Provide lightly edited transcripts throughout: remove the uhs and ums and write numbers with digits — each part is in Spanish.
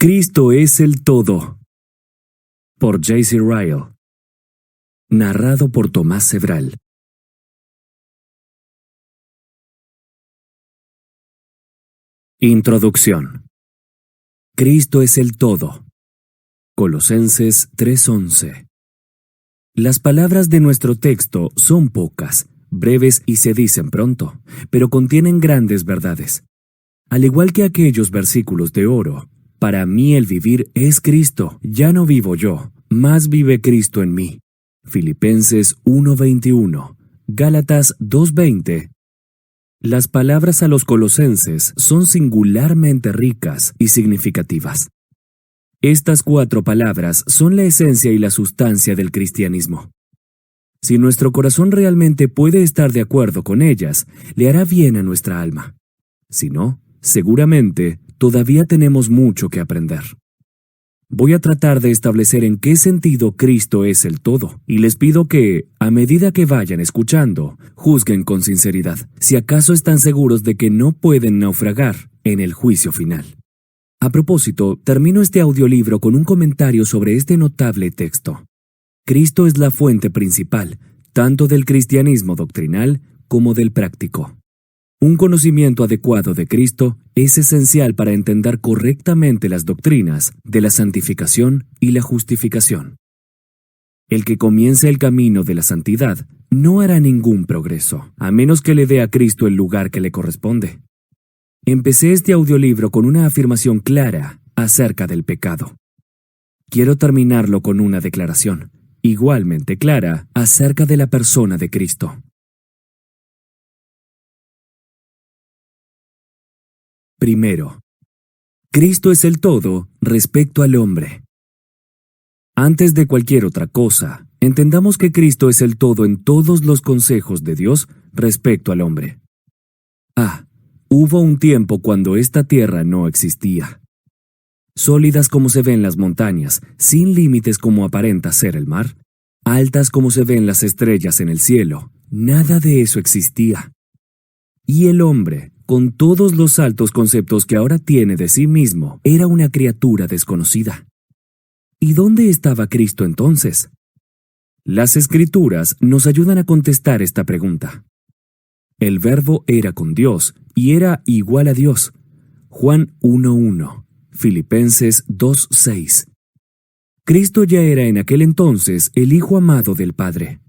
Cristo es el todo. Por J.C. Ryle. Narrado por Tomás Sebral. Introducción. Cristo es el todo. Colosenses 3:11. Las palabras de nuestro texto son pocas, breves y se dicen pronto, pero contienen grandes verdades. Al igual que aquellos versículos de oro, para mí el vivir es Cristo, ya no vivo yo, mas vive Cristo en mí. Filipenses 1:21, Gálatas 2:20. Las palabras a los colosenses son singularmente ricas y significativas. Estas 4 palabras son la esencia y la sustancia del cristianismo. Si nuestro corazón realmente puede estar de acuerdo con ellas, le hará bien a nuestra alma. Si no, seguramente todavía tenemos mucho que aprender. Voy a tratar de establecer en qué sentido Cristo es el todo, y les pido que, a medida que vayan escuchando, juzguen con sinceridad, si acaso están seguros de que no pueden naufragar en el juicio final. A propósito, termino este audiolibro con un comentario sobre este notable texto. Cristo es la fuente principal, tanto del cristianismo doctrinal como del práctico. Un conocimiento adecuado de Cristo es esencial para entender correctamente las doctrinas de la santificación y la justificación. El que comience el camino de la santidad no hará ningún progreso, a menos que le dé a Cristo el lugar que le corresponde. Empecé este audiolibro con una afirmación clara acerca del pecado. Quiero terminarlo con una declaración, igualmente clara, acerca de la persona de Cristo. Primero, Cristo es el todo respecto al hombre. Antes de cualquier otra cosa, entendamos que Cristo es el todo en todos los consejos de Dios respecto al hombre. Hubo un tiempo cuando esta tierra no existía. Sólidas como se ven las montañas, sin límites como aparenta ser el mar, altas como se ven las estrellas en el cielo, nada de eso existía. Y el hombre, con todos los altos conceptos que ahora tiene de sí mismo, era una criatura desconocida. ¿Y dónde estaba Cristo entonces? Las Escrituras nos ayudan a contestar esta pregunta. El Verbo era con Dios y era igual a Dios. Juan 1:1, Filipenses 2:6. Cristo ya era en aquel entonces el Hijo amado del Padre.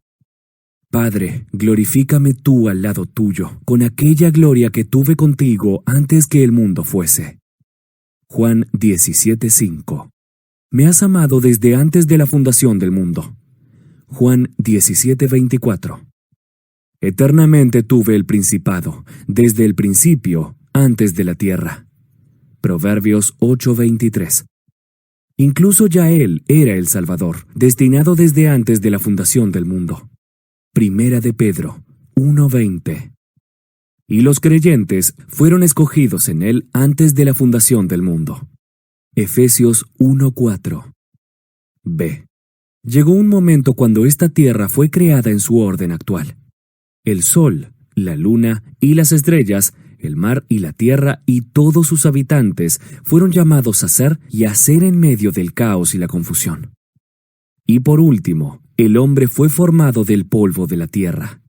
Padre, glorifícame tú al lado tuyo, con aquella gloria que tuve contigo antes que el mundo fuese. Juan 17:5. Me has amado desde antes de la fundación del mundo. Juan 17:24. Eternamente tuve el principado, desde el principio, antes de la tierra. Proverbios 8:23. Incluso ya Él era el Salvador, destinado desde antes de la fundación del mundo. Primera de Pedro 1:20. Y los creyentes fueron escogidos en Él antes de la fundación del mundo. Efesios 1:4. B. Llegó un momento cuando esta tierra fue creada en su orden actual. El sol, la luna y las estrellas, el mar y la tierra y todos sus habitantes fueron llamados a ser y a ser en medio del caos y la confusión. Y por último, el hombre fue formado del polvo de la tierra.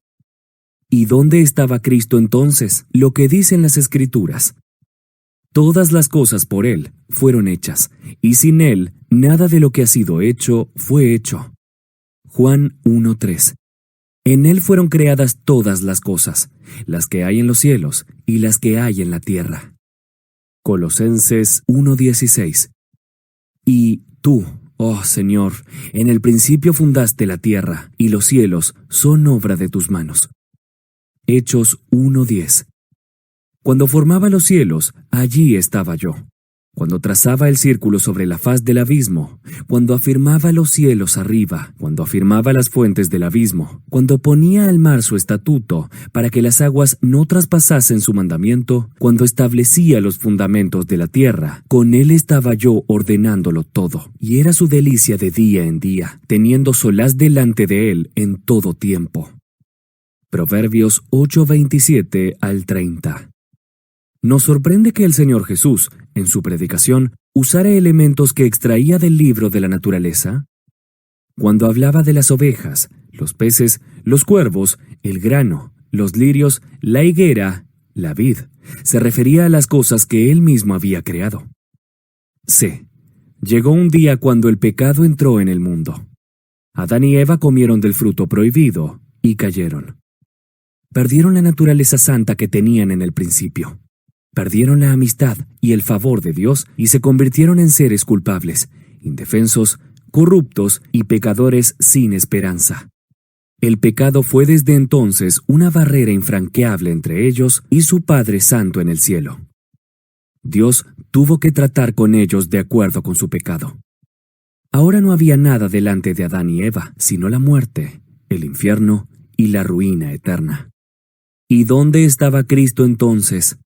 ¿Y dónde estaba Cristo entonces? Lo que dicen las Escrituras. Todas las cosas por Él fueron hechas, y sin Él nada de lo que ha sido hecho fue hecho. Juan 1:3. En Él fueron creadas todas las cosas, las que hay en los cielos y las que hay en la tierra. Colosenses 1:16. Y tú, oh Señor, en el principio fundaste la tierra, y los cielos son obra de tus manos. Hechos 1:10. Cuando formaba los cielos, allí estaba yo. Cuando trazaba el círculo sobre la faz del abismo, cuando afirmaba los cielos arriba, cuando afirmaba las fuentes del abismo, cuando ponía al mar su estatuto para que las aguas no traspasasen su mandamiento, cuando establecía los fundamentos de la tierra, con Él estaba yo ordenándolo todo, y era su delicia de día en día, teniendo solaz delante de Él en todo tiempo. Proverbios 8:27 al 30. Nos sorprende que el Señor Jesús, en su predicación, usara elementos que extraía del libro de la naturaleza? Cuando hablaba de las ovejas, los peces, los cuervos, el grano, los lirios, la higuera, la vid, se refería a las cosas que él mismo había creado. C. Llegó un día cuando el pecado entró en el mundo. Adán y Eva comieron del fruto prohibido y cayeron. Perdieron la naturaleza santa que tenían en el principio. Perdieron la amistad y el favor de Dios y se convirtieron en seres culpables, indefensos, corruptos y pecadores sin esperanza. El pecado fue desde entonces una barrera infranqueable entre ellos y su Padre Santo en el cielo. Dios tuvo que tratar con ellos de acuerdo con su pecado. Ahora no había nada delante de Adán y Eva, sino la muerte, el infierno y la ruina eterna. ¿Y dónde estaba Cristo entonces?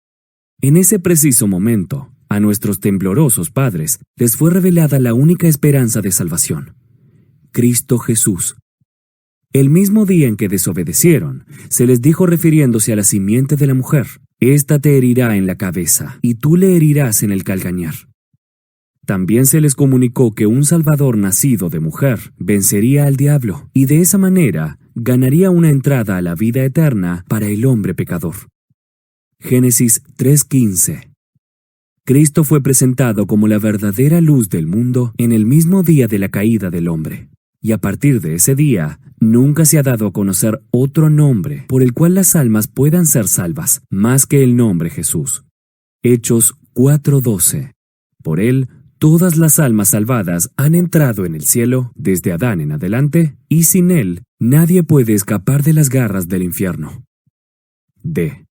En ese preciso momento, a nuestros temblorosos padres les fue revelada la única esperanza de salvación: Cristo Jesús. El mismo día en que desobedecieron, se les dijo refiriéndose a la simiente de la mujer: «Esta te herirá en la cabeza, y tú le herirás en el calcañar». También se les comunicó que un Salvador nacido de mujer vencería al diablo, y de esa manera ganaría una entrada a la vida eterna para el hombre pecador. Génesis 3:15. Cristo fue presentado como la verdadera luz del mundo en el mismo día de la caída del hombre, y a partir de ese día, nunca se ha dado a conocer otro nombre por el cual las almas puedan ser salvas, más que el nombre Jesús. Hechos 4:12. Por él, todas las almas salvadas han entrado en el cielo desde Adán en adelante, y sin él, nadie puede escapar de las garras del infierno. D.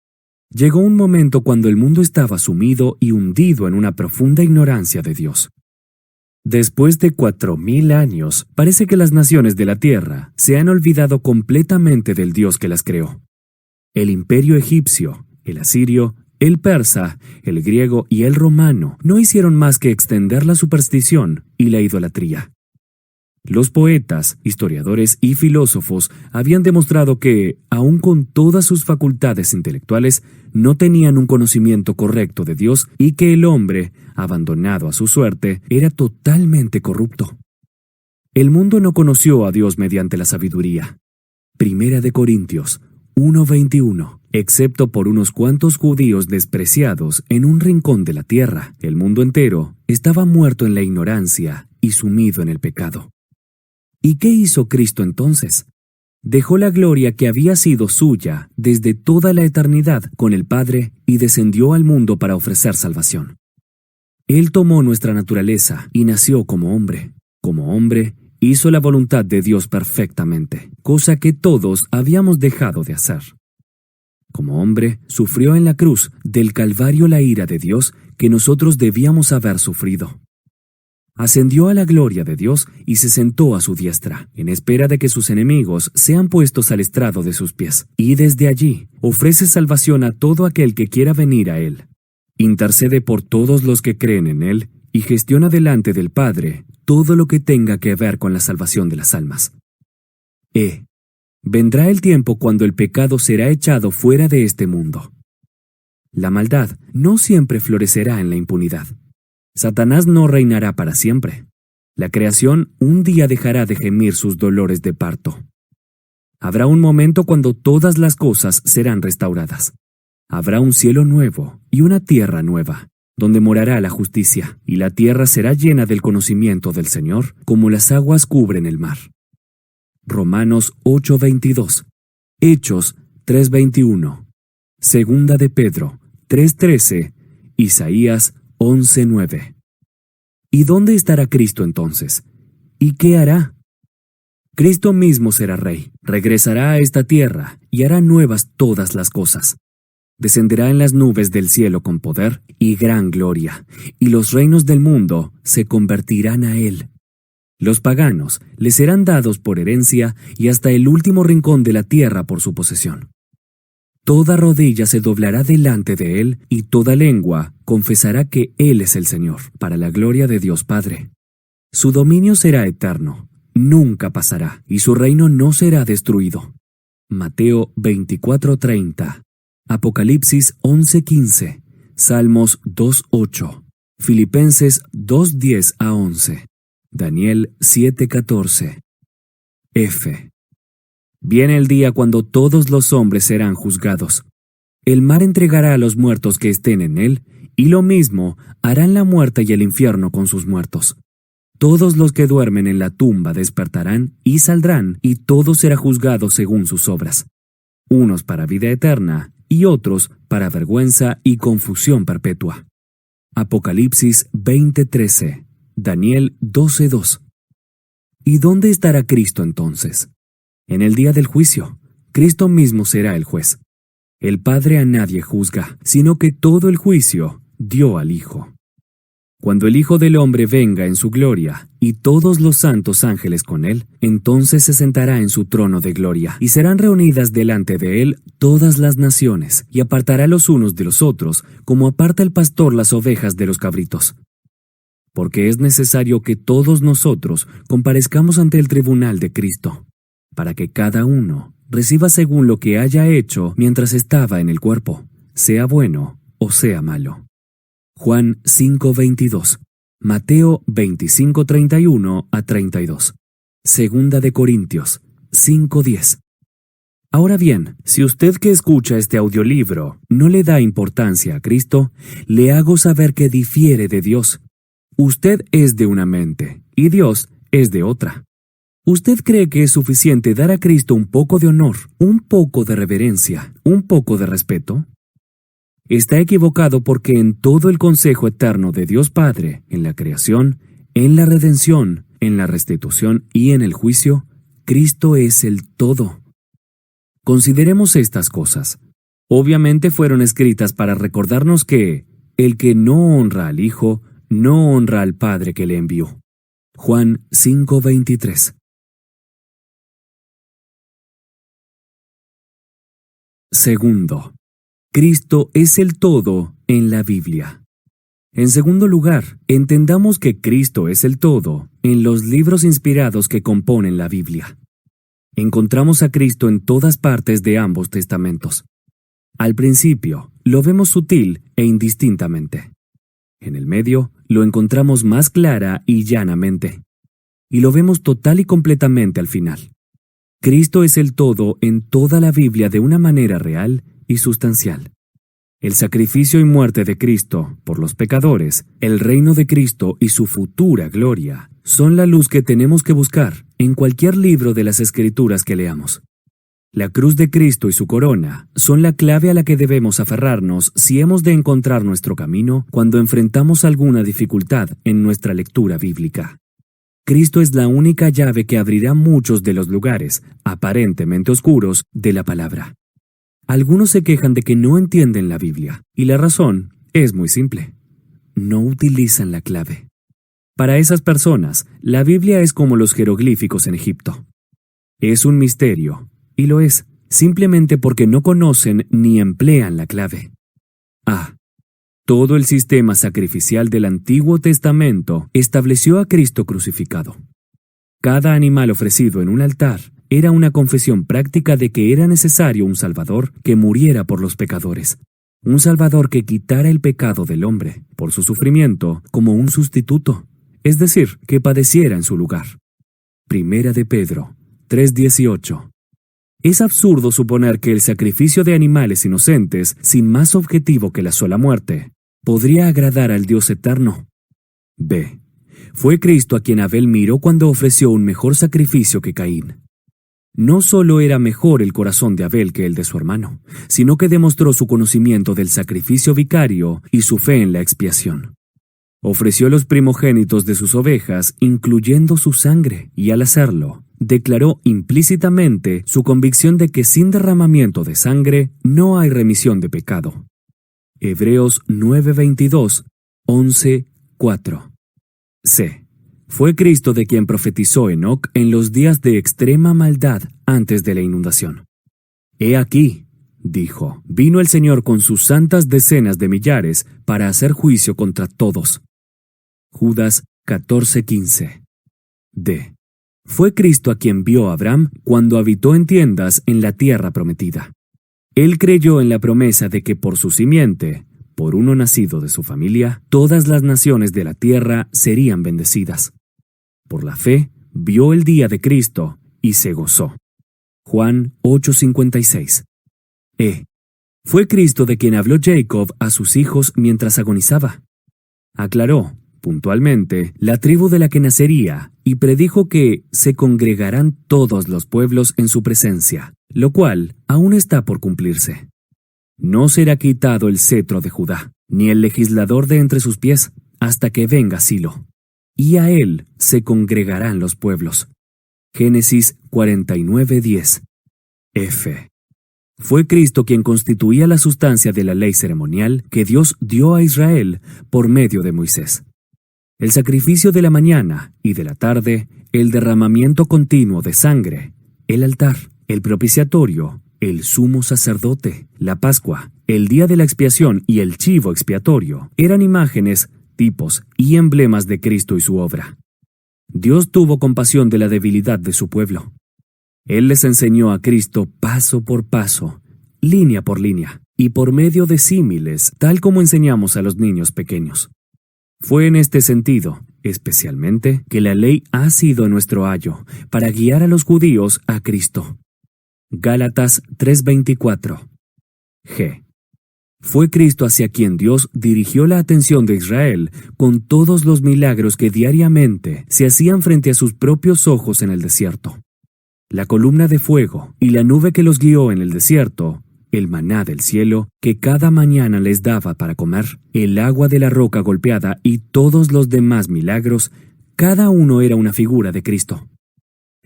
Llegó un momento cuando el mundo estaba sumido y hundido en una profunda ignorancia de Dios. Después de 4000 años, parece que las naciones de la tierra se han olvidado completamente del Dios que las creó. El imperio egipcio, el asirio, el persa, el griego y el romano no hicieron más que extender la superstición y la idolatría. Los poetas, historiadores y filósofos habían demostrado que, aun con todas sus facultades intelectuales, no tenían un conocimiento correcto de Dios y que el hombre, abandonado a su suerte, era totalmente corrupto. El mundo no conoció a Dios mediante la sabiduría. Primera de Corintios 1:21. Excepto por unos cuantos judíos despreciados en un rincón de la tierra, el mundo entero estaba muerto en la ignorancia y sumido en el pecado. ¿Y qué hizo Cristo entonces? Dejó la gloria que había sido suya desde toda la eternidad con el Padre y descendió al mundo para ofrecer salvación. Él tomó nuestra naturaleza y nació como hombre. Como hombre, hizo la voluntad de Dios perfectamente, cosa que todos habíamos dejado de hacer. Como hombre, sufrió en la cruz del Calvario la ira de Dios que nosotros debíamos haber sufrido. Ascendió a la gloria de Dios y se sentó a su diestra, en espera de que sus enemigos sean puestos al estrado de sus pies, y desde allí ofrece salvación a todo aquel que quiera venir a él. Intercede por todos los que creen en él y gestiona delante del Padre todo lo que tenga que ver con la salvación de las almas. Vendrá el tiempo cuando el pecado será echado fuera de este mundo. La maldad no siempre florecerá en la impunidad. Satanás no reinará para siempre. La creación un día dejará de gemir sus dolores de parto. Habrá un momento cuando todas las cosas serán restauradas. Habrá un cielo nuevo y una tierra nueva, donde morará la justicia, y la tierra será llena del conocimiento del Señor, como las aguas cubren el mar. Romanos 8:22, Hechos 3:21, Segunda de Pedro 3:13, Isaías 11:9. ¿Y dónde estará Cristo entonces? ¿Y qué hará? Cristo mismo será rey, regresará a esta tierra y hará nuevas todas las cosas. Descenderá en las nubes del cielo con poder y gran gloria, y los reinos del mundo se convertirán a él. Los paganos le serán dados por herencia y hasta el último rincón de la tierra por su posesión. Toda rodilla se doblará delante de él y toda lengua confesará que él es el Señor, para la gloria de Dios Padre. Su dominio será eterno, nunca pasará, y su reino no será destruido. Mateo 24:30, Apocalipsis 11:15, Salmos 2:8. Filipenses 2:10-11. Daniel 7:14. F. Viene el día cuando todos los hombres serán juzgados. El mar entregará a los muertos que estén en él, y lo mismo harán la muerte y el infierno con sus muertos. Todos los que duermen en la tumba despertarán y saldrán, y todo será juzgado según sus obras. Unos para vida eterna, y otros para vergüenza y confusión perpetua. Apocalipsis 20:13. Daniel 12:2. ¿Y dónde estará Cristo entonces? En el día del juicio, Cristo mismo será el juez. El Padre a nadie juzga, sino que todo el juicio dio al Hijo. Cuando el Hijo del Hombre venga en su gloria, y todos los santos ángeles con él, entonces se sentará en su trono de gloria, y serán reunidas delante de él todas las naciones, y apartará los unos de los otros, como aparta el pastor las ovejas de los cabritos. Porque es necesario que todos nosotros comparezcamos ante el tribunal de Cristo, para que cada uno reciba según lo que haya hecho mientras estaba en el cuerpo, sea bueno o sea malo. Juan 5:22, Mateo 25:31-32, Segunda de Corintios 5:10. Ahora bien, si usted que escucha este audiolibro no le da importancia a Cristo, le hago saber que difiere de Dios. Usted es de una mente y Dios es de otra. ¿Usted cree que es suficiente dar a Cristo un poco de honor, un poco de reverencia, un poco de respeto? Está equivocado porque en todo el consejo eterno de Dios Padre, en la creación, en la redención, en la restitución y en el juicio, Cristo es el todo. Consideremos estas cosas. Obviamente fueron escritas para recordarnos que el que no honra al Hijo, no honra al Padre que le envió. Juan 5:23. Segundo, Cristo es el todo en la Biblia. En segundo lugar, entendamos que Cristo es el todo en los libros inspirados que componen la Biblia. Encontramos a Cristo en todas partes de ambos testamentos. Al principio, lo vemos sutil e indistintamente. En el medio, lo encontramos más clara y llanamente. Y lo vemos total y completamente al final. Cristo es el todo en toda la Biblia de una manera real y sustancial. El sacrificio y muerte de Cristo por los pecadores, el reino de Cristo y su futura gloria son la luz que tenemos que buscar en cualquier libro de las Escrituras que leamos. La cruz de Cristo y su corona son la clave a la que debemos aferrarnos si hemos de encontrar nuestro camino cuando enfrentamos alguna dificultad en nuestra lectura bíblica. Cristo es la única llave que abrirá muchos de los lugares, aparentemente oscuros, de la palabra. Algunos se quejan de que no entienden la Biblia, y la razón es muy simple. No utilizan la clave. Para esas personas, la Biblia es como los jeroglíficos en Egipto. Es un misterio, y lo es, simplemente porque no conocen ni emplean la clave. Todo el sistema sacrificial del Antiguo Testamento estableció a Cristo crucificado. Cada animal ofrecido en un altar era una confesión práctica de que era necesario un Salvador que muriera por los pecadores, un Salvador que quitara el pecado del hombre por su sufrimiento como un sustituto, es decir, que padeciera en su lugar. Primera de Pedro 3:18. Es absurdo suponer que el sacrificio de animales inocentes, sin más objetivo que la sola muerte, podría agradar al Dios eterno. B. Fue Cristo a quien Abel miró cuando ofreció un mejor sacrificio que Caín. No solo era mejor el corazón de Abel que el de su hermano, sino que demostró su conocimiento del sacrificio vicario y su fe en la expiación. Ofreció los primogénitos de sus ovejas, incluyendo su sangre, y al hacerlo, declaró implícitamente su convicción de que sin derramamiento de sangre no hay remisión de pecado. Hebreos 9:22, 11:4. C. Fue Cristo de quien profetizó Enoc en los días de extrema maldad antes de la inundación. He aquí, dijo, vino el Señor con sus santas decenas de millares para hacer juicio contra todos. Judas 14:15. D. Fue Cristo a quien vio Abraham cuando habitó en tiendas en la tierra prometida. Él creyó en la promesa de que por su simiente por uno nacido de su familia, todas las naciones de la tierra serían bendecidas. Por la fe, vio el día de Cristo y se gozó. Juan 8:56. Fue Cristo de quien habló Jacob a sus hijos mientras agonizaba. Aclaró, puntualmente, la tribu de la que nacería y predijo que se congregarán todos los pueblos en su presencia, lo cual aún está por cumplirse. No será quitado el cetro de Judá, ni el legislador de entre sus pies, hasta que venga Silo. Y a él se congregarán los pueblos. Génesis 49:10. Fue Cristo quien constituía la sustancia de la ley ceremonial que Dios dio a Israel por medio de Moisés. El sacrificio de la mañana y de la tarde, el derramamiento continuo de sangre, el altar, el propiciatorio, el sumo sacerdote, la Pascua, el día de la expiación y el chivo expiatorio eran imágenes, tipos y emblemas de Cristo y su obra. Dios tuvo compasión de la debilidad de su pueblo. Él les enseñó a Cristo paso por paso, línea por línea, y por medio de símiles, tal como enseñamos a los niños pequeños. Fue en este sentido, especialmente, que la ley ha sido nuestro ayo para guiar a los judíos a Cristo. Gálatas 3:24. Fue Cristo hacia quien Dios dirigió la atención de Israel con todos los milagros que diariamente se hacían frente a sus propios ojos en el desierto. La columna de fuego y la nube que los guió en el desierto, el maná del cielo que cada mañana les daba para comer, el agua de la roca golpeada y todos los demás milagros, cada uno era una figura de Cristo.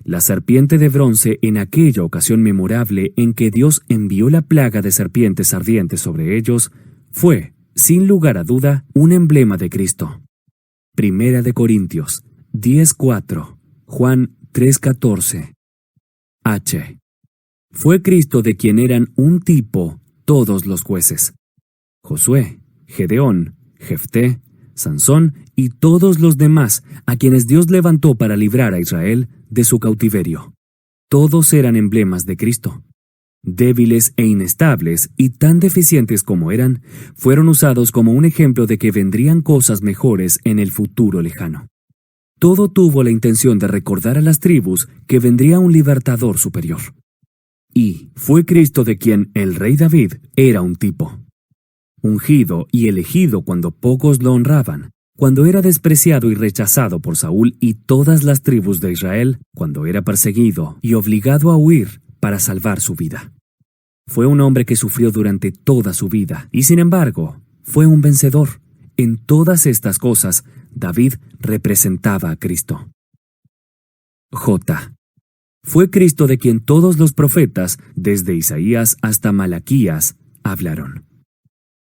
La serpiente de bronce en aquella ocasión memorable en que Dios envió la plaga de serpientes ardientes sobre ellos, fue, sin lugar a duda, un emblema de Cristo. Primera de Corintios 10:4, Juan 3:14. Fue Cristo de quien eran un tipo todos los jueces. Josué, Gedeón, Jefté, Sansón y todos los demás a quienes Dios levantó para librar a Israel de su cautiverio. Todos eran emblemas de Cristo. Débiles e inestables y tan deficientes como eran, fueron usados como un ejemplo de que vendrían cosas mejores en el futuro lejano. Todo tuvo la intención de recordar a las tribus que vendría un libertador superior. Y fue Cristo de quien el rey David era un tipo. Ungido y elegido cuando pocos lo honraban, cuando era despreciado y rechazado por Saúl y todas las tribus de Israel, cuando era perseguido y obligado a huir para salvar su vida. Fue un hombre que sufrió durante toda su vida y, sin embargo, fue un vencedor. En todas estas cosas, David representaba a Cristo. Fue Cristo de quien todos los profetas, desde Isaías hasta Malaquías, hablaron.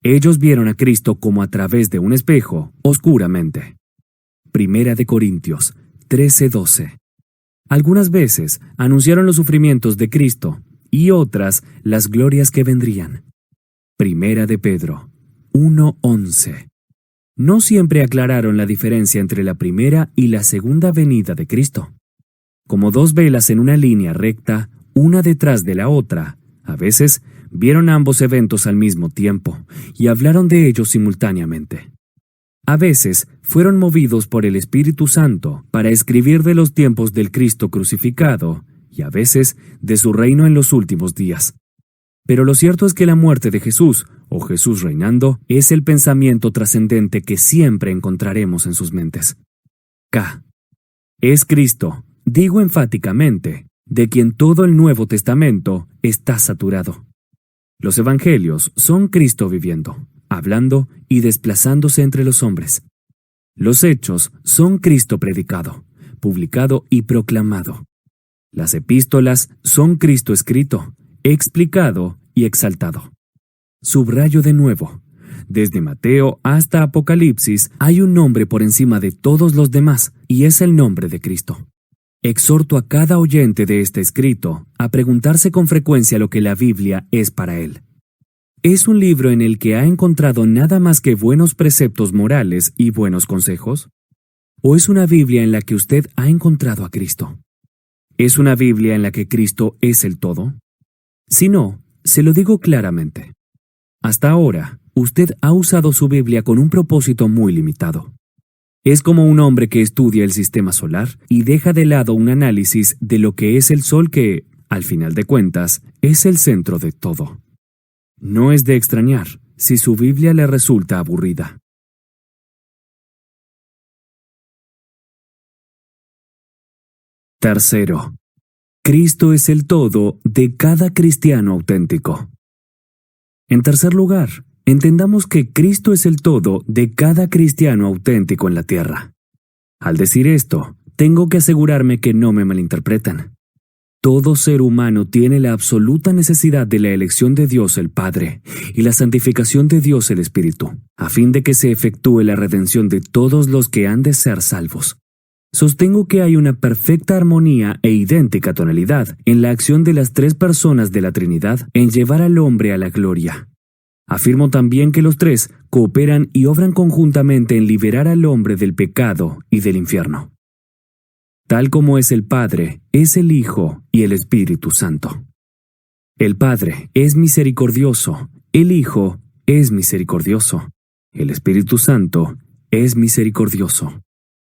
Ellos vieron a Cristo como a través de un espejo, oscuramente. Primera de Corintios 13:12. Algunas veces anunciaron los sufrimientos de Cristo y otras las glorias que vendrían. Primera de Pedro 1:11. No siempre aclararon la diferencia entre la primera y la segunda venida de Cristo. Como dos velas en una línea recta, una detrás de la otra, a veces vieron ambos eventos al mismo tiempo y hablaron de ellos simultáneamente. A veces fueron movidos por el Espíritu Santo para escribir de los tiempos del Cristo crucificado y a veces de su reino en los últimos días. Pero lo cierto es que la muerte de Jesús, o Jesús reinando, es el pensamiento trascendente que siempre encontraremos en sus mentes. Es Cristo, digo enfáticamente, de quien todo el Nuevo Testamento está saturado. Los evangelios son Cristo viviendo, hablando y desplazándose entre los hombres. Los hechos son Cristo predicado, publicado y proclamado. Las epístolas son Cristo escrito, explicado y exaltado. Subrayo de nuevo, desde Mateo hasta Apocalipsis hay un nombre por encima de todos los demás, y es el nombre de Cristo. Exhorto a cada oyente de este escrito a preguntarse con frecuencia lo que la Biblia es para él. ¿Es un libro en el que ha encontrado nada más que buenos preceptos morales y buenos consejos? ¿O es una Biblia en la que usted ha encontrado a Cristo? ¿Es una Biblia en la que Cristo es el todo? Si no, se lo digo claramente. Hasta ahora, usted ha usado su Biblia con un propósito muy limitado. Es como un hombre que estudia el sistema solar y deja de lado un análisis de lo que es el Sol que, al final de cuentas, es el centro de todo. No es de extrañar si su Biblia le resulta aburrida. Tercero, Cristo es el todo de cada cristiano auténtico. En tercer lugar, entendamos que Cristo es el todo de cada cristiano auténtico en la tierra. Al decir esto, tengo que asegurarme que no me malinterpretan. Todo ser humano tiene la absoluta necesidad de la elección de Dios el Padre y la santificación de Dios el Espíritu, a fin de que se efectúe la redención de todos los que han de ser salvos. Sostengo que hay una perfecta armonía e idéntica tonalidad en la acción de las tres personas de la Trinidad en llevar al hombre a la gloria. Afirmo también que los tres cooperan y obran conjuntamente en liberar al hombre del pecado y del infierno. Tal como es el Padre, es el Hijo y el Espíritu Santo. El Padre es misericordioso, el Hijo es misericordioso, el Espíritu Santo es misericordioso.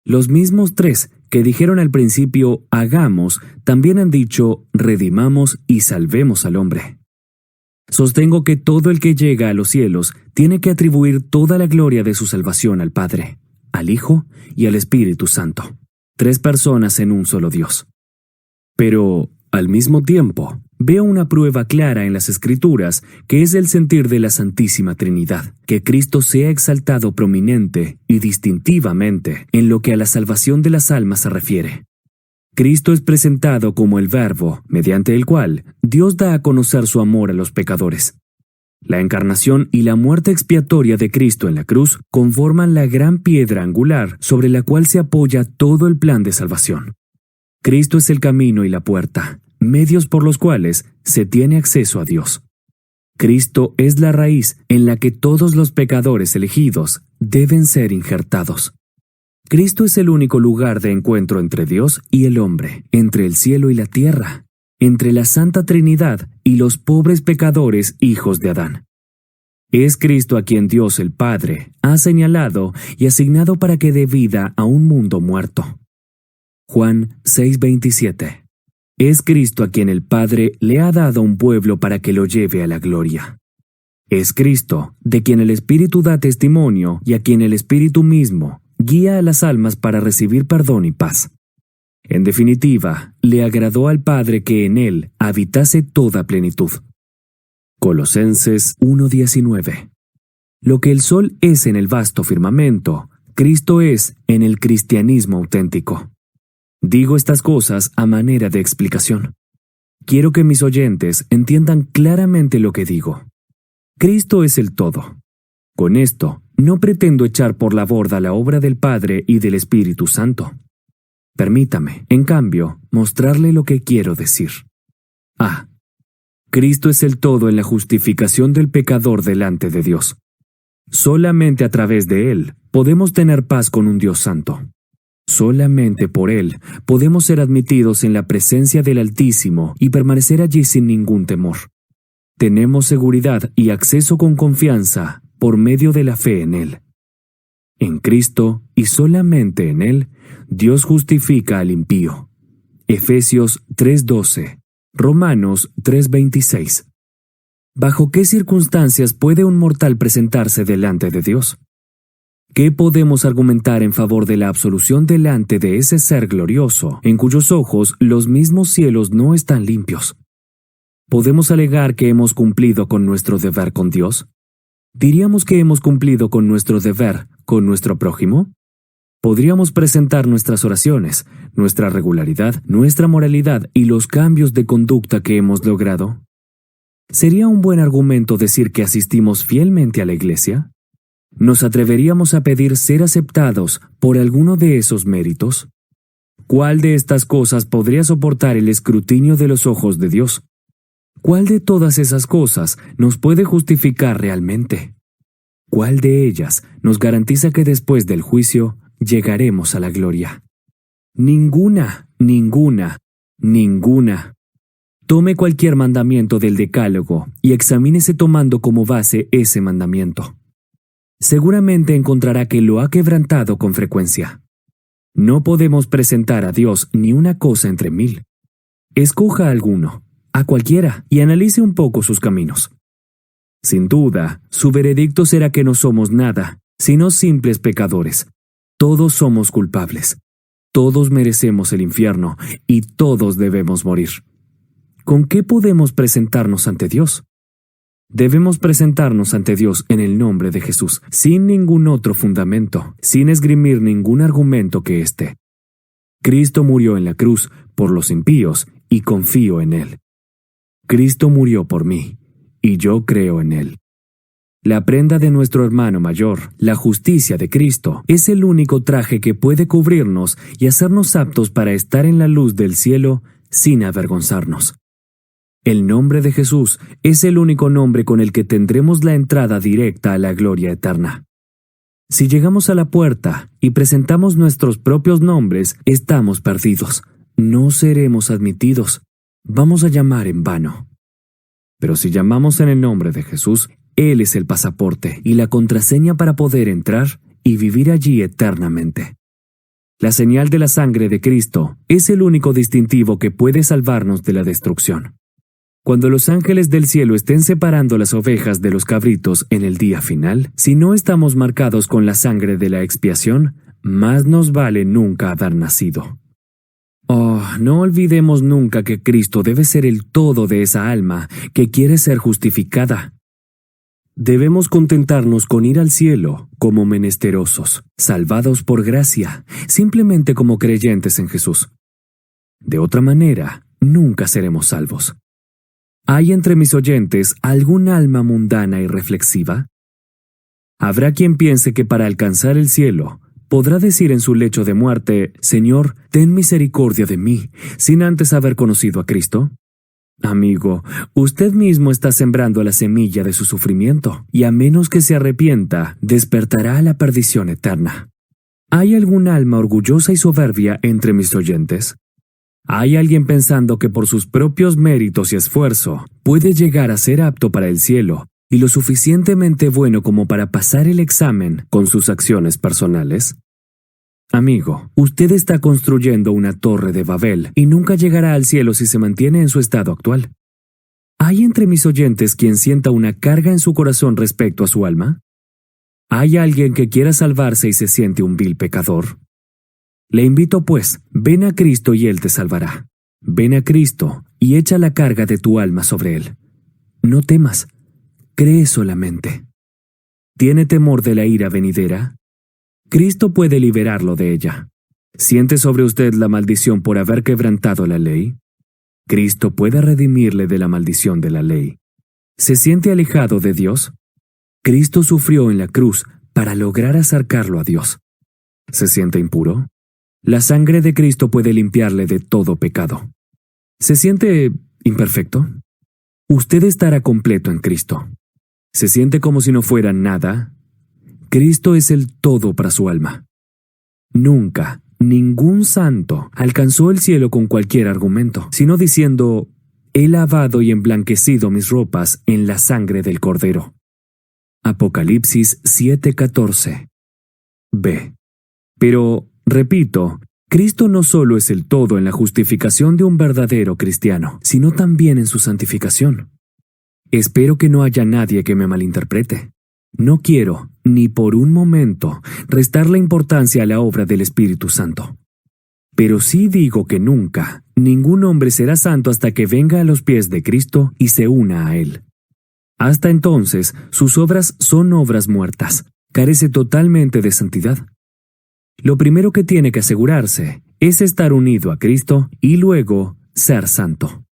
Los mismos tres que dijeron al principio hagamos, también han dicho redimamos y salvemos al hombre. Sostengo que todo el que llega a los cielos tiene que atribuir toda la gloria de su salvación al Padre, al Hijo y al Espíritu Santo. Tres personas en un solo Dios. Pero, al mismo tiempo, veo una prueba clara en las Escrituras que es el sentir de la Santísima Trinidad, que Cristo sea exaltado prominente y distintivamente en lo que a la salvación de las almas se refiere. Cristo es presentado como el Verbo, mediante el cual Dios da a conocer su amor a los pecadores. La encarnación y la muerte expiatoria de Cristo en la cruz conforman la gran piedra angular sobre la cual se apoya todo el plan de salvación. Cristo es el camino y la puerta, medios por los cuales se tiene acceso a Dios. Cristo es la raíz en la que todos los pecadores elegidos deben ser injertados. Cristo es el único lugar de encuentro entre Dios y el hombre, entre el cielo y la tierra, entre la Santa Trinidad y los pobres pecadores hijos de Adán. Es Cristo a quien Dios el Padre ha señalado y asignado para que dé vida a un mundo muerto. Juan 6:27. Es Cristo a quien el Padre le ha dado un pueblo para que lo lleve a la gloria. Es Cristo de quien el Espíritu da testimonio y a quien el Espíritu mismo guía a las almas para recibir perdón y paz. En definitiva, le agradó al Padre que en él habitase toda plenitud. Colosenses 1:19. Lo que el sol es en el vasto firmamento, Cristo es en el cristianismo auténtico. Digo estas cosas a manera de explicación. Quiero que mis oyentes entiendan claramente lo que digo. Cristo es el todo. Con esto, no pretendo echar por la borda la obra del Padre y del Espíritu Santo. Permítame, en cambio, mostrarle lo que quiero decir. A. Cristo es el todo en la justificación del pecador delante de Dios. Solamente a través de Él podemos tener paz con un Dios santo. Solamente por Él podemos ser admitidos en la presencia del Altísimo y permanecer allí sin ningún temor. Tenemos seguridad y acceso con confianza por medio de la fe en Él. En Cristo y solamente en Él, Dios justifica al impío. Efesios 3:12, Romanos 3:26. ¿Bajo qué circunstancias puede un mortal presentarse delante de Dios? ¿Qué podemos argumentar en favor de la absolución delante de ese ser glorioso, en cuyos ojos los mismos cielos no están limpios? ¿Podemos alegar que hemos cumplido con nuestro deber con Dios? ¿Diríamos que hemos cumplido con nuestro deber con nuestro prójimo? Podríamos presentar nuestras oraciones, nuestra regularidad, nuestra moralidad y los cambios de conducta que hemos logrado. ¿Sería un buen argumento decir que asistimos fielmente a la iglesia? ¿Nos atreveríamos a pedir ser aceptados por alguno de esos méritos? ¿Cuál de estas cosas podría soportar el escrutinio de los ojos de Dios? ¿Cuál de todas esas cosas nos puede justificar realmente? ¿Cuál de ellas nos garantiza que después del juicio llegaremos a la gloria? Ninguna, ninguna, ninguna. Tome cualquier mandamiento del Decálogo y examínese tomando como base ese mandamiento. Seguramente encontrará que lo ha quebrantado con frecuencia. No podemos presentar a Dios ni una cosa entre mil. Escoja alguno, a cualquiera, y analice un poco sus caminos. Sin duda, su veredicto será que no somos nada, sino simples pecadores. Todos somos culpables. Todos merecemos el infierno y todos debemos morir. ¿Con qué podemos presentarnos ante Dios? Debemos presentarnos ante Dios en el nombre de Jesús, sin ningún otro fundamento, sin esgrimir ningún argumento que éste. Cristo murió en la cruz por los impíos y confío en Él. Cristo murió por mí y yo creo en Él. La prenda de nuestro hermano mayor, la justicia de Cristo, es el único traje que puede cubrirnos y hacernos aptos para estar en la luz del cielo sin avergonzarnos. El nombre de Jesús es el único nombre con el que tendremos la entrada directa a la gloria eterna. Si llegamos a la puerta y presentamos nuestros propios nombres, estamos perdidos. No seremos admitidos. Vamos a llamar en vano. Pero si llamamos en el nombre de Jesús, Él es el pasaporte y la contraseña para poder entrar y vivir allí eternamente. La señal de la sangre de Cristo es el único distintivo que puede salvarnos de la destrucción. Cuando los ángeles del cielo estén separando las ovejas de los cabritos en el día final, si no estamos marcados con la sangre de la expiación, más nos vale nunca haber nacido. Oh, no olvidemos nunca que Cristo debe ser el todo de esa alma que quiere ser justificada. Debemos contentarnos con ir al cielo como menesterosos, salvados por gracia, simplemente como creyentes en Jesús. De otra manera, nunca seremos salvos. ¿Hay entre mis oyentes algún alma mundana y reflexiva? Habrá quien piense que para alcanzar el cielo, podrá decir en su lecho de muerte, «Señor, ten misericordia de mí», sin antes haber conocido a Cristo. Amigo, usted mismo está sembrando la semilla de su sufrimiento, y a menos que se arrepienta, despertará a la perdición eterna. ¿Hay algún alma orgullosa y soberbia entre mis oyentes? ¿Hay alguien pensando que por sus propios méritos y esfuerzo puede llegar a ser apto para el cielo y lo suficientemente bueno como para pasar el examen con sus acciones personales? Amigo, usted está construyendo una torre de Babel y nunca llegará al cielo si se mantiene en su estado actual. ¿Hay entre mis oyentes quien sienta una carga en su corazón respecto a su alma? ¿Hay alguien que quiera salvarse y se siente un vil pecador? Le invito pues, ven a Cristo y Él te salvará. Ven a Cristo y echa la carga de tu alma sobre Él. No temas, cree solamente. ¿Tiene temor de la ira venidera? Cristo puede liberarlo de ella. ¿Siente sobre usted la maldición por haber quebrantado la ley? Cristo puede redimirle de la maldición de la ley. ¿Se siente alejado de Dios? Cristo sufrió en la cruz para lograr acercarlo a Dios. ¿Se siente impuro? La sangre de Cristo puede limpiarle de todo pecado. ¿Se siente imperfecto? Usted estará completo en Cristo. ¿Se siente como si no fuera nada? Cristo es el todo para su alma. Nunca, ningún santo alcanzó el cielo con cualquier argumento, sino diciendo, «He lavado y emblanquecido mis ropas en la sangre del Cordero». Apocalipsis 7:14. B. Pero, repito, Cristo no solo es el todo en la justificación de un verdadero cristiano, sino también en su santificación. Espero que no haya nadie que me malinterprete. No quiero, ni por un momento, restarle importancia a la obra del Espíritu Santo. Pero sí digo que nunca, ningún hombre será santo hasta que venga a los pies de Cristo y se una a Él. Hasta entonces, sus obras son obras muertas, carece totalmente de santidad. Lo primero que tiene que asegurarse es estar unido a Cristo y luego ser santo.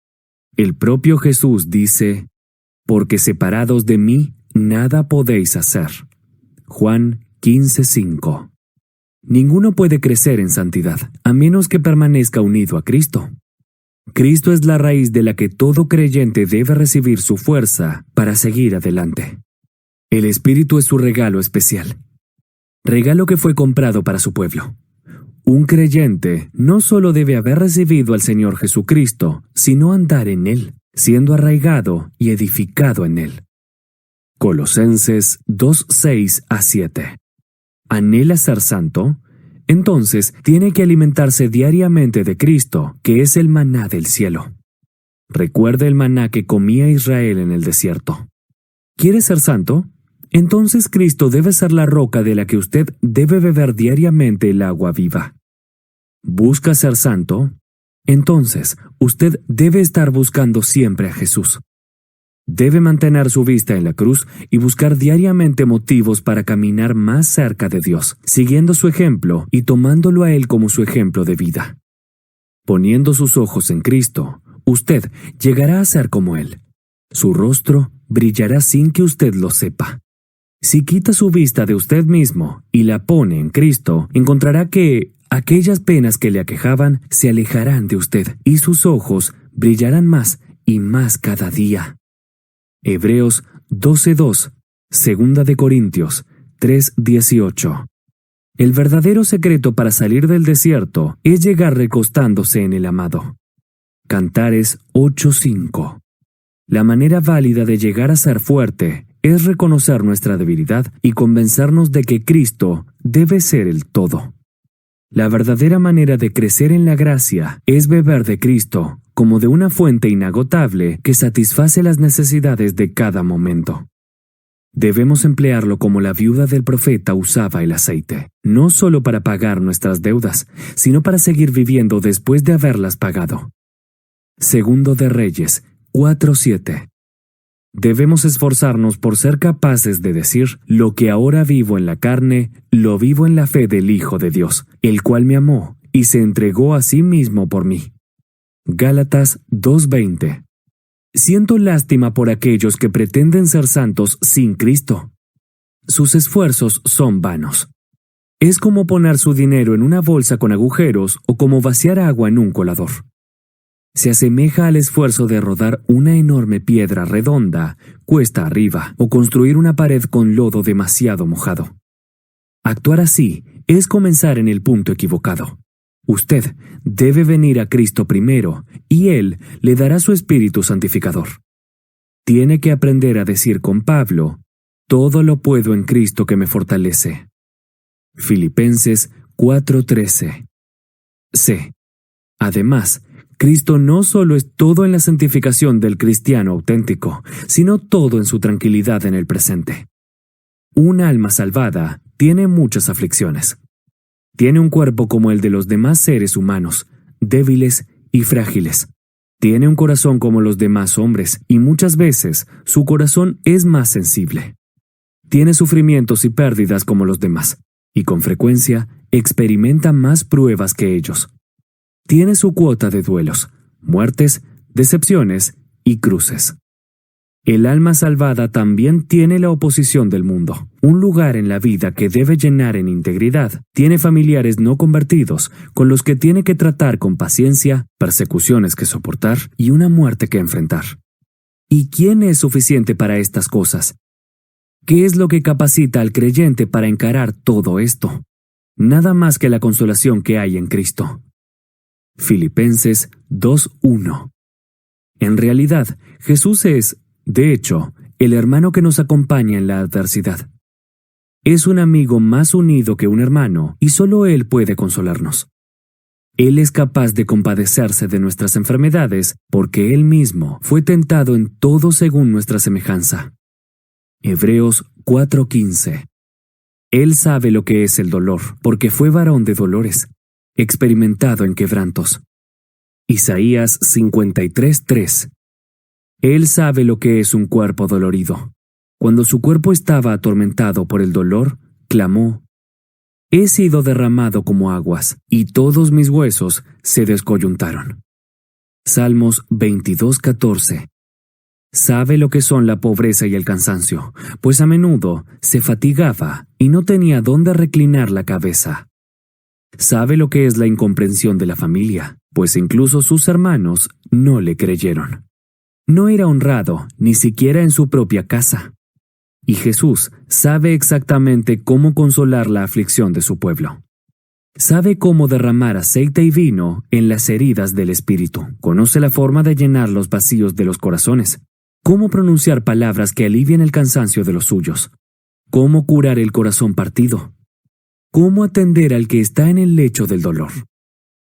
El propio Jesús dice, «Porque separados de mí, nada podéis hacer». Juan 15:5. Ninguno puede crecer en santidad, a menos que permanezca unido a Cristo. Cristo es la raíz de la que todo creyente debe recibir su fuerza para seguir adelante. El Espíritu es su regalo especial. Regalo que fue comprado para su pueblo. Un creyente no solo debe haber recibido al Señor Jesucristo, sino andar en Él, siendo arraigado y edificado en Él. Colosenses 2:6-7. ¿Anhela ser santo? Entonces tiene que alimentarse diariamente de Cristo, que es el maná del cielo. Recuerde el maná que comía Israel en el desierto. ¿Quiere ser santo? Entonces Cristo debe ser la roca de la que usted debe beber diariamente el agua viva. ¿Busca ser santo? Entonces usted debe estar buscando siempre a Jesús. Debe mantener su vista en la cruz y buscar diariamente motivos para caminar más cerca de Dios, siguiendo su ejemplo y tomándolo a Él como su ejemplo de vida. Poniendo sus ojos en Cristo, usted llegará a ser como Él. Su rostro brillará sin que usted lo sepa. Si quita su vista de usted mismo y la pone en Cristo, encontrará que aquellas penas que le aquejaban se alejarán de usted y sus ojos brillarán más y más cada día. Hebreos 12:2, 2 de Corintios 3:18. El verdadero secreto para salir del desierto es llegar recostándose en el amado. Cantares 8:5. La manera válida de llegar a ser fuerte es reconocer nuestra debilidad y convencernos de que Cristo debe ser el todo. La verdadera manera de crecer en la gracia es beber de Cristo como de una fuente inagotable que satisface las necesidades de cada momento. Debemos emplearlo como la viuda del profeta usaba el aceite, no solo para pagar nuestras deudas, sino para seguir viviendo después de haberlas pagado. Segundo de Reyes 4:7. Debemos esforzarnos por ser capaces de decir: lo que ahora vivo en la carne, lo vivo en la fe del Hijo de Dios, el cual me amó y se entregó a sí mismo por mí. Gálatas 2:20. Siento lástima por aquellos que pretenden ser santos sin Cristo. Sus esfuerzos son vanos. Es como poner su dinero en una bolsa con agujeros o como vaciar agua en un colador. Se asemeja al esfuerzo de rodar una enorme piedra redonda, cuesta arriba, o construir una pared con lodo demasiado mojado. Actuar así es comenzar en el punto equivocado. Usted debe venir a Cristo primero, y Él le dará su Espíritu Santificador. Tiene que aprender a decir con Pablo: todo lo puedo en Cristo que me fortalece. Filipenses 4:13. C. Además, Cristo no solo es todo en la santificación del cristiano auténtico, sino todo en su tranquilidad en el presente. Un alma salvada tiene muchas aflicciones. Tiene un cuerpo como el de los demás seres humanos, débiles y frágiles. Tiene un corazón como los demás hombres, y muchas veces su corazón es más sensible. Tiene sufrimientos y pérdidas como los demás, y con frecuencia experimenta más pruebas que ellos. Tiene su cuota de duelos, muertes, decepciones y cruces. El alma salvada también tiene la oposición del mundo, un lugar en la vida que debe llenar en integridad. Tiene familiares no convertidos, con los que tiene que tratar con paciencia, persecuciones que soportar y una muerte que enfrentar. ¿Y quién es suficiente para estas cosas? ¿Qué es lo que capacita al creyente para encarar todo esto? Nada más que la consolación que hay en Cristo. Filipenses 2:1. En realidad, Jesús es, de hecho, el hermano que nos acompaña en la adversidad. Es un amigo más unido que un hermano, y solo Él puede consolarnos. Él es capaz de compadecerse de nuestras enfermedades porque Él mismo fue tentado en todo según nuestra semejanza. Hebreos 4:15. Él sabe lo que es el dolor, porque fue varón de dolores, experimentado en quebrantos. Isaías 53:3. Él sabe lo que es un cuerpo dolorido. Cuando su cuerpo estaba atormentado por el dolor, clamó: he sido derramado como aguas, y todos mis huesos se descoyuntaron. Salmos 22:14. Sabe lo que son la pobreza y el cansancio, pues a menudo se fatigaba y no tenía dónde reclinar la cabeza. Sabe lo que es la incomprensión de la familia, pues incluso sus hermanos no le creyeron. No era honrado, ni siquiera en su propia casa. Y Jesús sabe exactamente cómo consolar la aflicción de su pueblo. Sabe cómo derramar aceite y vino en las heridas del espíritu. Conoce la forma de llenar los vacíos de los corazones. Cómo pronunciar palabras que alivien el cansancio de los suyos. Cómo curar el corazón partido. Cómo atender al que está en el lecho del dolor.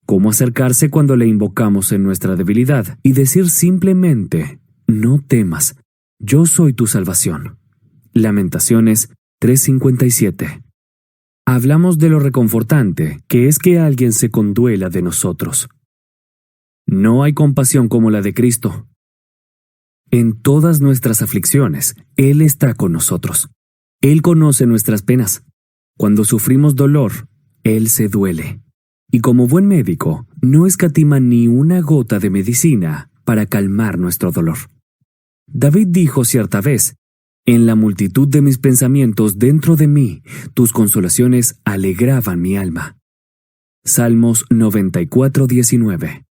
Cómo acercarse cuando le invocamos en nuestra debilidad y decir simplemente, no temas, yo soy tu salvación. Lamentaciones 3:57. Hablamos de lo reconfortante que es que alguien se conduela de nosotros. No hay compasión como la de Cristo. En todas nuestras aflicciones, Él está con nosotros. Él conoce nuestras penas. Cuando sufrimos dolor, Él se duele. Y como buen médico, no escatima ni una gota de medicina para calmar nuestro dolor. David dijo cierta vez, en la multitud de mis pensamientos dentro de mí, tus consolaciones alegraban mi alma. Salmos 94:19.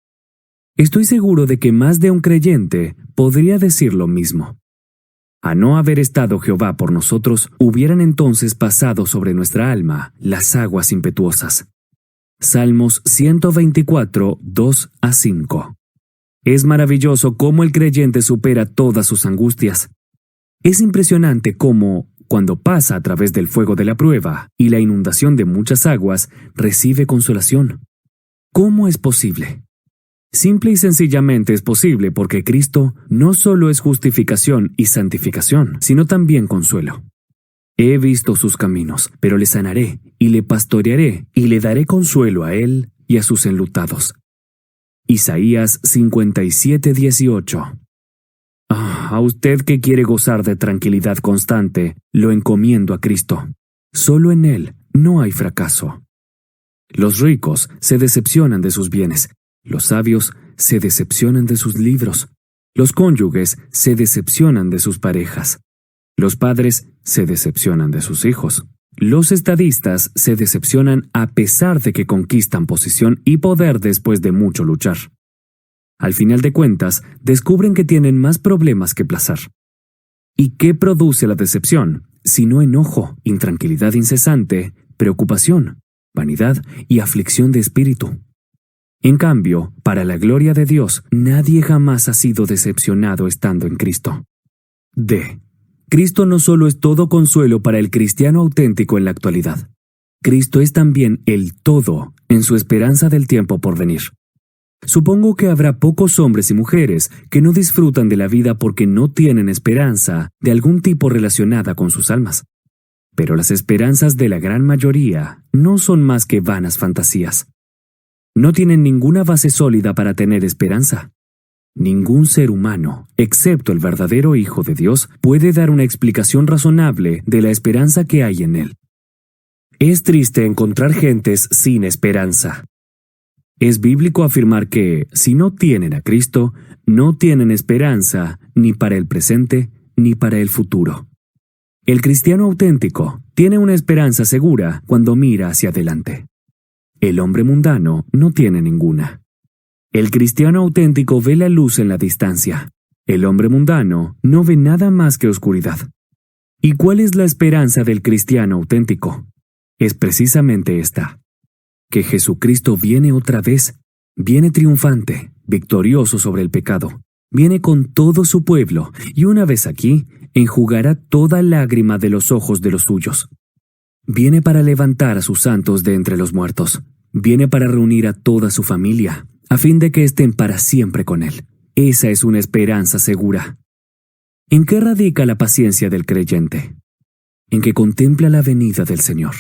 Estoy seguro de que más de un creyente podría decir lo mismo. A no haber estado Jehová por nosotros, hubieran entonces pasado sobre nuestra alma las aguas impetuosas. Salmos 124:2-5. Es maravilloso cómo el creyente supera todas sus angustias. Es impresionante cómo, cuando pasa a través del fuego de la prueba y la inundación de muchas aguas, recibe consolación. ¿Cómo es posible? Simple y sencillamente es posible porque Cristo no solo es justificación y santificación, sino también consuelo. He visto sus caminos, pero le sanaré y le pastorearé y le daré consuelo a él y a sus enlutados. Isaías 57:18. A usted que quiere gozar de tranquilidad constante, lo encomiendo a Cristo. Solo en Él no hay fracaso. Los ricos se decepcionan de sus bienes. Los sabios se decepcionan de sus libros. Los cónyuges se decepcionan de sus parejas. Los padres se decepcionan de sus hijos. Los estadistas se decepcionan a pesar de que conquistan posición y poder después de mucho luchar. Al final de cuentas, descubren que tienen más problemas que placer. ¿Y qué produce la decepción? Sino enojo, intranquilidad incesante, preocupación, vanidad y aflicción de espíritu. En cambio, para la gloria de Dios, nadie jamás ha sido decepcionado estando en Cristo. D. Cristo no solo es todo consuelo para el cristiano auténtico en la actualidad. Cristo es también el todo en su esperanza del tiempo por venir. Supongo que habrá pocos hombres y mujeres que no disfrutan de la vida porque no tienen esperanza de algún tipo relacionada con sus almas. Pero las esperanzas de la gran mayoría no son más que vanas fantasías. No tienen ninguna base sólida para tener esperanza. Ningún ser humano, excepto el verdadero Hijo de Dios, puede dar una explicación razonable de la esperanza que hay en él. Es triste encontrar gentes sin esperanza. Es bíblico afirmar que, si no tienen a Cristo, no tienen esperanza ni para el presente ni para el futuro. El cristiano auténtico tiene una esperanza segura cuando mira hacia adelante. El hombre mundano no tiene ninguna. El cristiano auténtico ve la luz en la distancia. El hombre mundano no ve nada más que oscuridad. ¿Y cuál es la esperanza del cristiano auténtico? Es precisamente esta: que Jesucristo viene otra vez, viene triunfante, victorioso sobre el pecado, viene con todo su pueblo y una vez aquí, enjugará toda lágrima de los ojos de los suyos. Viene para levantar a sus santos de entre los muertos, viene para reunir a toda su familia, a fin de que estén para siempre con él. Esa es una esperanza segura. ¿En qué radica la paciencia del creyente? En que contempla la venida del Señor.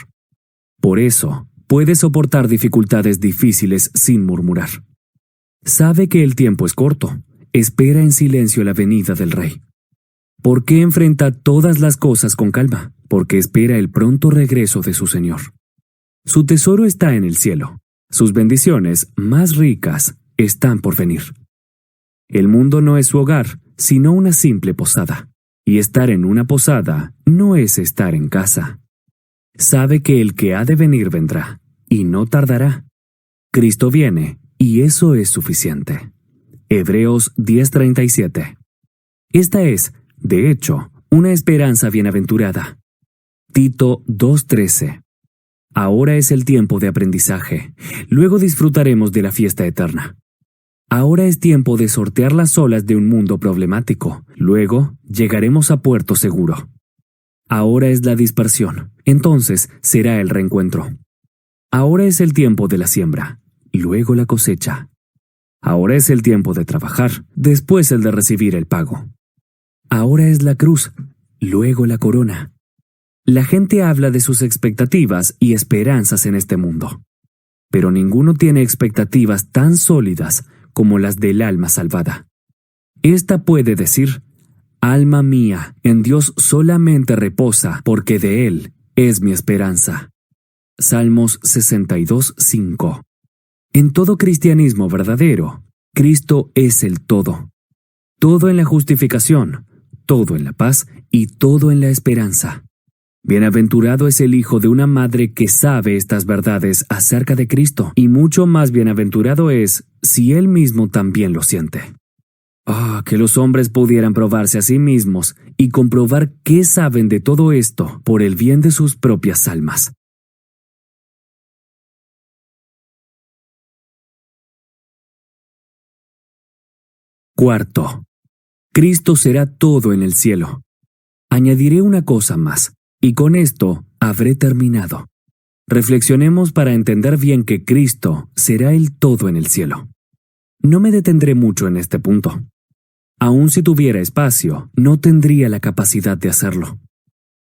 Por eso, puede soportar dificultades difíciles sin murmurar. Sabe que el tiempo es corto, espera en silencio la venida del Rey. ¿Por qué enfrenta todas las cosas con calma? Porque espera el pronto regreso de su Señor. Su tesoro está en el cielo. Sus bendiciones más ricas están por venir. El mundo no es su hogar, sino una simple posada. Y estar en una posada no es estar en casa. Sabe que el que ha de venir vendrá, y no tardará. Cristo viene, y eso es suficiente. Hebreos 10:37. Esta es, de hecho, una esperanza bienaventurada. Tito 2:13. Ahora es el tiempo de aprendizaje. Luego disfrutaremos de la fiesta eterna. Ahora es tiempo de sortear las olas de un mundo problemático. Luego llegaremos a puerto seguro. Ahora es la dispersión. Entonces será el reencuentro. Ahora es el tiempo de la siembra. Luego la cosecha. Ahora es el tiempo de trabajar. Después el de recibir el pago. Ahora es la cruz. Luego la corona. La gente habla de sus expectativas y esperanzas en este mundo. Pero ninguno tiene expectativas tan sólidas como las del alma salvada. Esta puede decir: alma mía, en Dios solamente reposa, porque de Él es mi esperanza. Salmos 62:5. En todo cristianismo verdadero, Cristo es el todo. Todo en la justificación, todo en la paz y todo en la esperanza. Bienaventurado es el hijo de una madre que sabe estas verdades acerca de Cristo, y mucho más bienaventurado es si él mismo también lo siente. Que los hombres pudieran probarse a sí mismos y comprobar qué saben de todo esto por el bien de sus propias almas. Cuarto, Cristo será todo en el cielo. Añadiré una cosa más, y con esto habré terminado. Reflexionemos para entender bien que Cristo será el todo en el cielo. No me detendré mucho en este punto. Aun si tuviera espacio, no tendría la capacidad de hacerlo.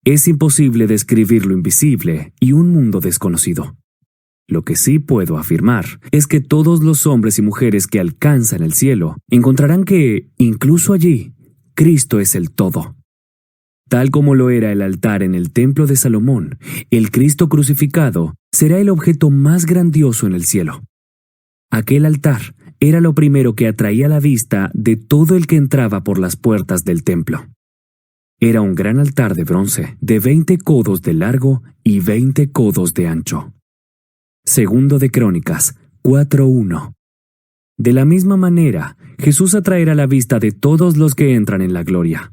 Es imposible describir lo invisible y un mundo desconocido. Lo que sí puedo afirmar es que todos los hombres y mujeres que alcanzan el cielo encontrarán que, incluso allí, Cristo es el todo. Tal como lo era el altar en el templo de Salomón, el Cristo crucificado será el objeto más grandioso en el cielo. Aquel altar era lo primero que atraía la vista de todo el que entraba por las puertas del templo. Era un gran altar de bronce, de 20 codos de largo y 20 codos de ancho. Segundo de Crónicas 4:1. De la misma manera, Jesús atraerá la vista de todos los que entran en la gloria.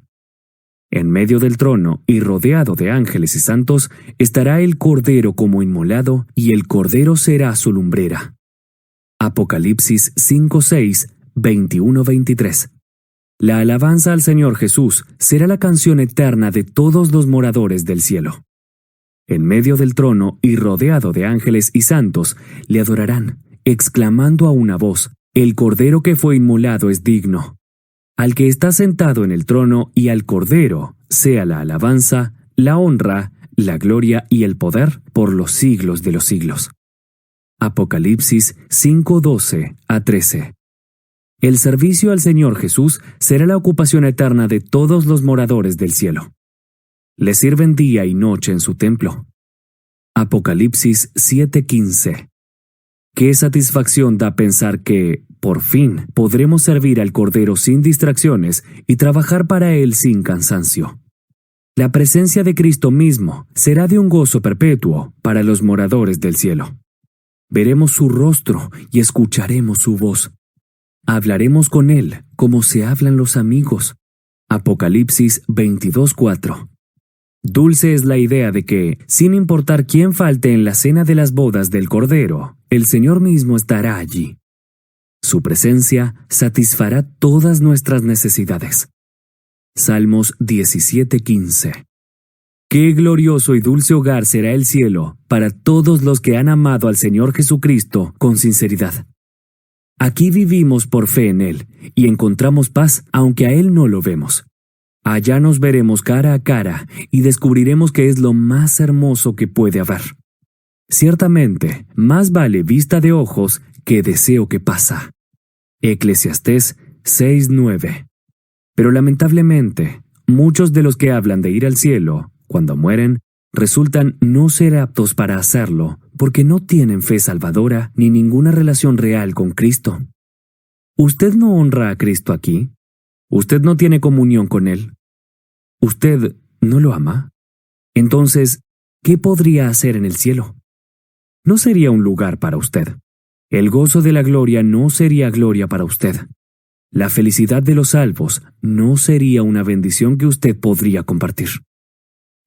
En medio del trono y rodeado de ángeles y santos estará el Cordero como inmolado, y el Cordero será su lumbrera. Apocalipsis 5:6, 21-23. La alabanza al Señor Jesús será la canción eterna de todos los moradores del cielo. En medio del trono y rodeado de ángeles y santos, le adorarán, exclamando a una voz: el Cordero que fue inmolado es digno. Al que está sentado en el trono y al Cordero sea la alabanza, la honra, la gloria y el poder por los siglos de los siglos. Apocalipsis 5:12-13. El servicio al Señor Jesús será la ocupación eterna de todos los moradores del cielo. Le sirven día y noche en su templo. Apocalipsis 7:15. Qué satisfacción da pensar que, por fin, podremos servir al Cordero sin distracciones y trabajar para Él sin cansancio. La presencia de Cristo mismo será de un gozo perpetuo para los moradores del cielo. Veremos su rostro y escucharemos su voz. Hablaremos con Él como se hablan los amigos. Apocalipsis 22:4. Dulce es la idea de que, sin importar quién falte en la cena de las bodas del Cordero, el Señor mismo estará allí. Su presencia satisfará todas nuestras necesidades. Salmos 17:15. Qué glorioso y dulce hogar será el cielo para todos los que han amado al Señor Jesucristo con sinceridad. Aquí vivimos por fe en Él y encontramos paz aunque a Él no lo vemos. Allá nos veremos cara a cara y descubriremos que es lo más hermoso que puede haber. Ciertamente, más vale vista de ojos que deseo que pasa. Eclesiastés 6:9. Pero lamentablemente, muchos de los que hablan de ir al cielo, cuando mueren, resultan no ser aptos para hacerlo porque no tienen fe salvadora ni ninguna relación real con Cristo. ¿Usted no honra a Cristo aquí? ¿Usted no tiene comunión con Él? ¿Usted no lo ama? Entonces, ¿qué podría hacer en el cielo? No sería un lugar para usted. El gozo de la gloria no sería gloria para usted. La felicidad de los salvos no sería una bendición que usted podría compartir.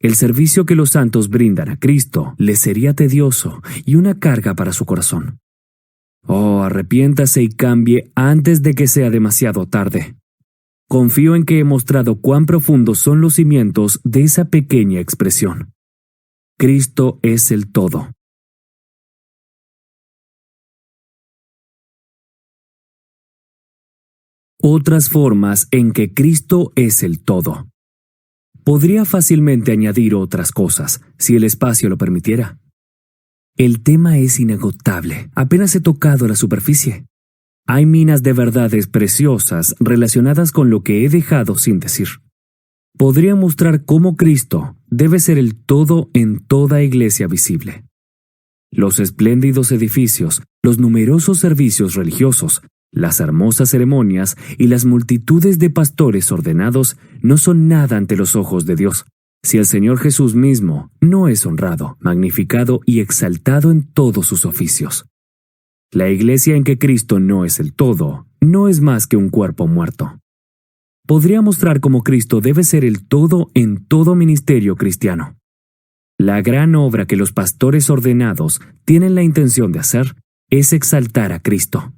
El servicio que los santos brindan a Cristo les sería tedioso y una carga para su corazón. Oh, arrepiéntase y cambie antes de que sea demasiado tarde. Confío en que he mostrado cuán profundos son los cimientos de esa pequeña expresión. Cristo es el todo. Otras formas en que Cristo es el todo. Podría fácilmente añadir otras cosas, si el espacio lo permitiera. El tema es inagotable, apenas he tocado la superficie. Hay minas de verdades preciosas relacionadas con lo que he dejado sin decir. Podría mostrar cómo Cristo debe ser el todo en toda iglesia visible. Los espléndidos edificios, los numerosos servicios religiosos, las hermosas ceremonias y las multitudes de pastores ordenados no son nada ante los ojos de Dios, si el Señor Jesús mismo no es honrado, magnificado y exaltado en todos sus oficios. La iglesia en que Cristo no es el todo, no es más que un cuerpo muerto. Podría mostrar cómo Cristo debe ser el todo en todo ministerio cristiano. La gran obra que los pastores ordenados tienen la intención de hacer es exaltar a Cristo.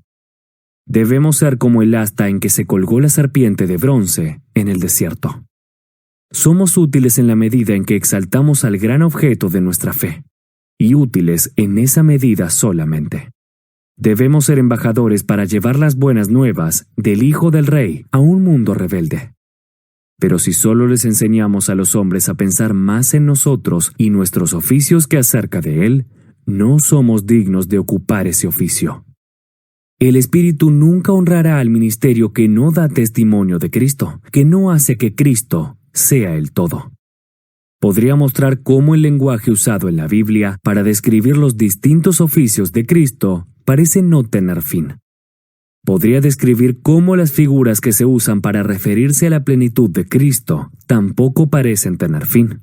Debemos ser como el asta en que se colgó la serpiente de bronce en el desierto. Somos útiles en la medida en que exaltamos al gran objeto de nuestra fe, y útiles en esa medida solamente. Debemos ser embajadores para llevar las buenas nuevas del Hijo del Rey a un mundo rebelde. Pero si solo les enseñamos a los hombres a pensar más en nosotros y nuestros oficios que acerca de Él, no somos dignos de ocupar ese oficio. El Espíritu nunca honrará al ministerio que no da testimonio de Cristo, que no hace que Cristo sea el todo. Podría mostrar cómo el lenguaje usado en la Biblia para describir los distintos oficios de Cristo parece no tener fin. Podría describir cómo las figuras que se usan para referirse a la plenitud de Cristo tampoco parecen tener fin.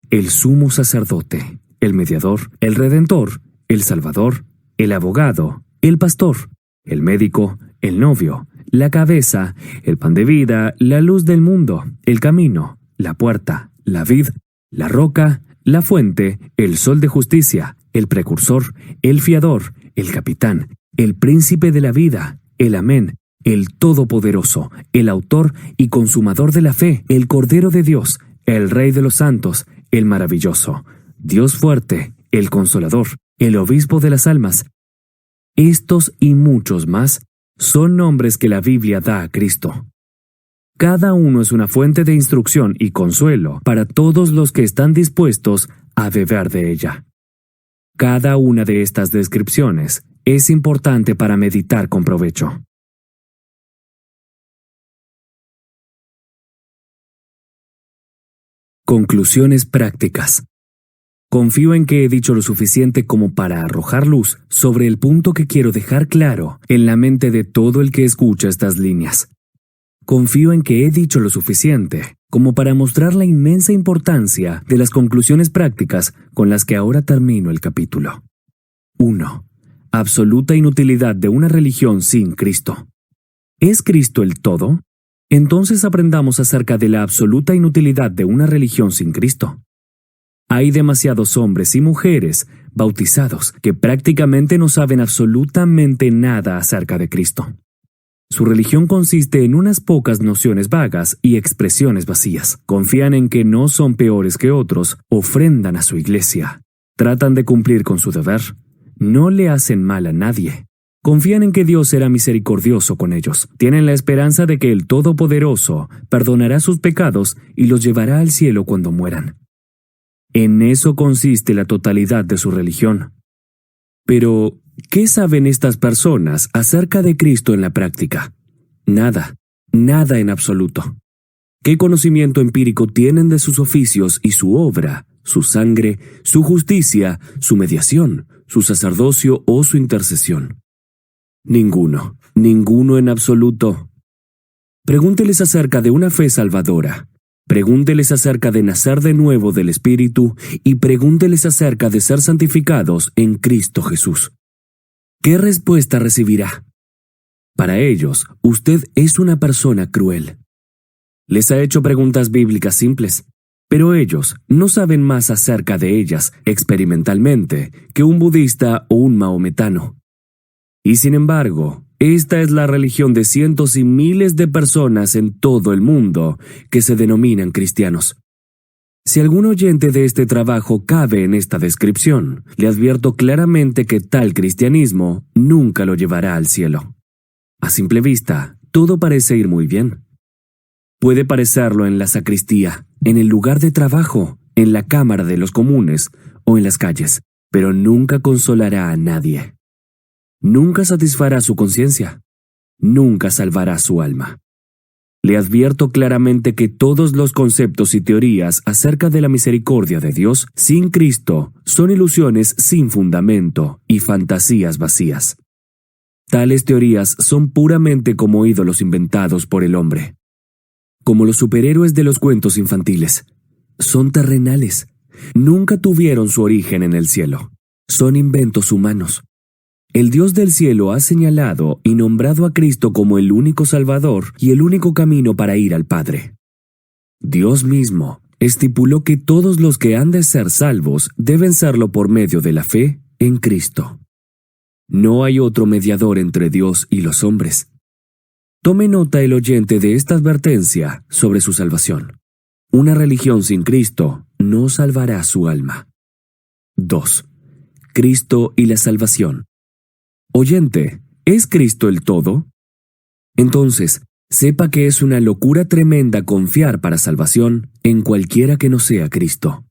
El sumo sacerdote, el mediador, el redentor, el salvador, el abogado, el pastor, el médico, el novio, la cabeza, el pan de vida, la luz del mundo, el camino, la puerta, la vid, la roca, la fuente, el sol de justicia, el precursor, el fiador, el capitán, el príncipe de la vida, el amén, el todopoderoso, el autor y consumador de la fe, el Cordero de Dios, el Rey de los santos, el maravilloso, Dios fuerte, el consolador, el obispo de las almas. Estos y muchos más son nombres que la Biblia da a Cristo. Cada uno es una fuente de instrucción y consuelo para todos los que están dispuestos a beber de ella. Cada una de estas descripciones es importante para meditar con provecho. Conclusiones prácticas. Confío en que he dicho lo suficiente como para arrojar luz sobre el punto que quiero dejar claro en la mente de todo el que escucha estas líneas. Confío en que he dicho lo suficiente como para mostrar la inmensa importancia de las conclusiones prácticas con las que ahora termino el capítulo. 1. Absoluta inutilidad de una religión sin Cristo. ¿Es Cristo el todo? Entonces aprendamos acerca de la absoluta inutilidad de una religión sin Cristo. Hay demasiados hombres y mujeres bautizados que prácticamente no saben absolutamente nada acerca de Cristo. Su religión consiste en unas pocas nociones vagas y expresiones vacías. Confían en que no son peores que otros, ofrendan a su iglesia, tratan de cumplir con su deber, no le hacen mal a nadie. Confían en que Dios será misericordioso con ellos. Tienen la esperanza de que el Todopoderoso perdonará sus pecados y los llevará al cielo cuando mueran. En eso consiste la totalidad de su religión. Pero, ¿qué saben estas personas acerca de Cristo en la práctica? Nada, nada en absoluto. ¿Qué conocimiento empírico tienen de sus oficios y su obra, su sangre, su justicia, su mediación, su sacerdocio o su intercesión? Ninguno, ninguno en absoluto. Pregúnteles acerca de una fe salvadora. Pregúnteles acerca de nacer de nuevo del Espíritu y pregúnteles acerca de ser santificados en Cristo Jesús. ¿Qué respuesta recibirá? Para ellos, usted es una persona cruel. Les ha hecho preguntas bíblicas simples, pero ellos no saben más acerca de ellas experimentalmente que un budista o un maometano. Y sin embargo, esta es la religión de cientos y miles de personas en todo el mundo que se denominan cristianos. Si algún oyente de este trabajo cabe en esta descripción, le advierto claramente que tal cristianismo nunca lo llevará al cielo. A simple vista, todo parece ir muy bien. Puede parecerlo en la sacristía, en el lugar de trabajo, en la Cámara de los Comunes o en las calles, pero nunca consolará a nadie. Nunca satisfará su conciencia. Nunca salvará su alma. Le advierto claramente que todos los conceptos y teorías acerca de la misericordia de Dios sin Cristo son ilusiones sin fundamento y fantasías vacías. Tales teorías son puramente como ídolos inventados por el hombre. Como los superhéroes de los cuentos infantiles. Son terrenales. Nunca tuvieron su origen en el cielo. Son inventos humanos. El Dios del cielo ha señalado y nombrado a Cristo como el único Salvador y el único camino para ir al Padre. Dios mismo estipuló que todos los que han de ser salvos deben serlo por medio de la fe en Cristo. No hay otro mediador entre Dios y los hombres. Tome nota el oyente de esta advertencia sobre su salvación. Una religión sin Cristo no salvará su alma. 2. Cristo y la salvación. Oyente, ¿es Cristo el todo? Entonces, sepa que es una locura tremenda confiar para salvación en cualquiera que no sea Cristo.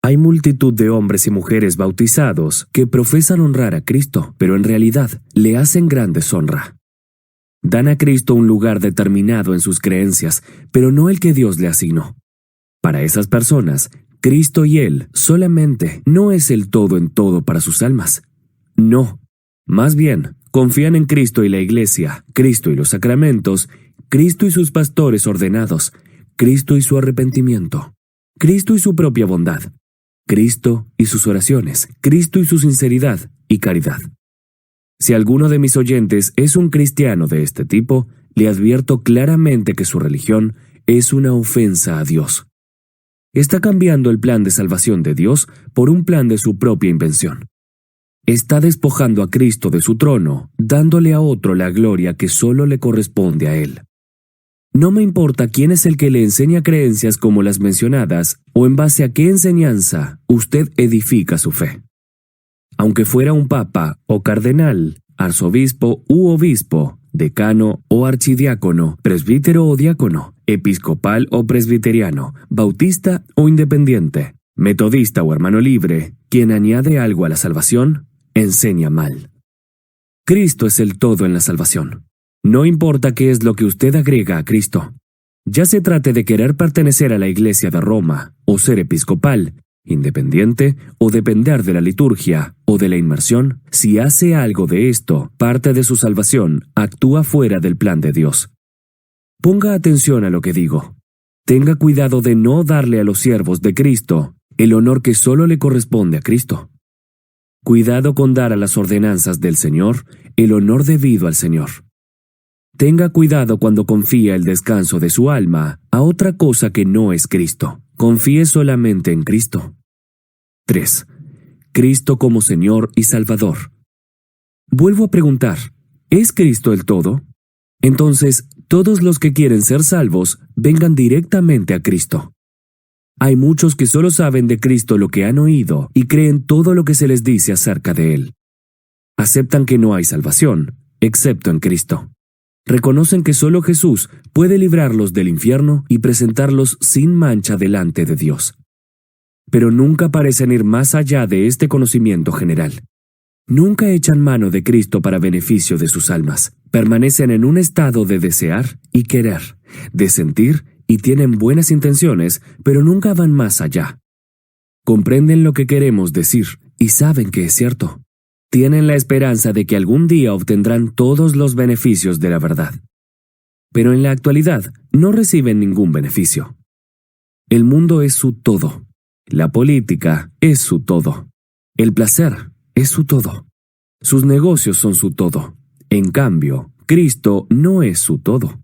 Hay multitud de hombres y mujeres bautizados que profesan honrar a Cristo, pero en realidad le hacen gran deshonra. Dan a Cristo un lugar determinado en sus creencias, pero no el que Dios le asignó. Para esas personas, Cristo y Él solamente no es el todo en todo para sus almas. No. Más bien, confían en Cristo y la Iglesia, Cristo y los sacramentos, Cristo y sus pastores ordenados, Cristo y su arrepentimiento, Cristo y su propia bondad, Cristo y sus oraciones, Cristo y su sinceridad y caridad. Si alguno de mis oyentes es un cristiano de este tipo, le advierto claramente que su religión es una ofensa a Dios. Está cambiando el plan de salvación de Dios por un plan de su propia invención. Está despojando a Cristo de su trono, dándole a otro la gloria que solo le corresponde a Él. No me importa quién es el que le enseña creencias como las mencionadas o en base a qué enseñanza usted edifica su fe. Aunque fuera un papa o cardenal, arzobispo u obispo, decano o archidiácono, presbítero o diácono, episcopal o presbiteriano, bautista o independiente, metodista o hermano libre, quien añade algo a la salvación, enseña mal. Cristo es el todo en la salvación. No importa qué es lo que usted agrega a Cristo. Ya se trate de querer pertenecer a la Iglesia de Roma, o ser episcopal, independiente, o depender de la liturgia o de la inmersión, si hace algo de esto, parte de su salvación actúa fuera del plan de Dios. Ponga atención a lo que digo. Tenga cuidado de no darle a los siervos de Cristo el honor que solo le corresponde a Cristo. Cuidado con dar a las ordenanzas del Señor el honor debido al Señor. Tenga cuidado cuando confía el descanso de su alma a otra cosa que no es Cristo. Confíe solamente en Cristo. 3. Cristo como Señor y Salvador. Vuelvo a preguntar, ¿es Cristo el todo? Entonces, todos los que quieren ser salvos, vengan directamente a Cristo. Hay muchos que solo saben de Cristo lo que han oído y creen todo lo que se les dice acerca de Él. Aceptan que no hay salvación, excepto en Cristo. Reconocen que solo Jesús puede librarlos del infierno y presentarlos sin mancha delante de Dios. Pero nunca parecen ir más allá de este conocimiento general. Nunca echan mano de Cristo para beneficio de sus almas. Permanecen en un estado de desear y querer, de sentir y tienen buenas intenciones, pero nunca van más allá. Comprenden lo que queremos decir y saben que es cierto. Tienen la esperanza de que algún día obtendrán todos los beneficios de la verdad. Pero en la actualidad no reciben ningún beneficio. El mundo es su todo. La política es su todo. El placer es su todo. Sus negocios son su todo. En cambio, Cristo no es su todo.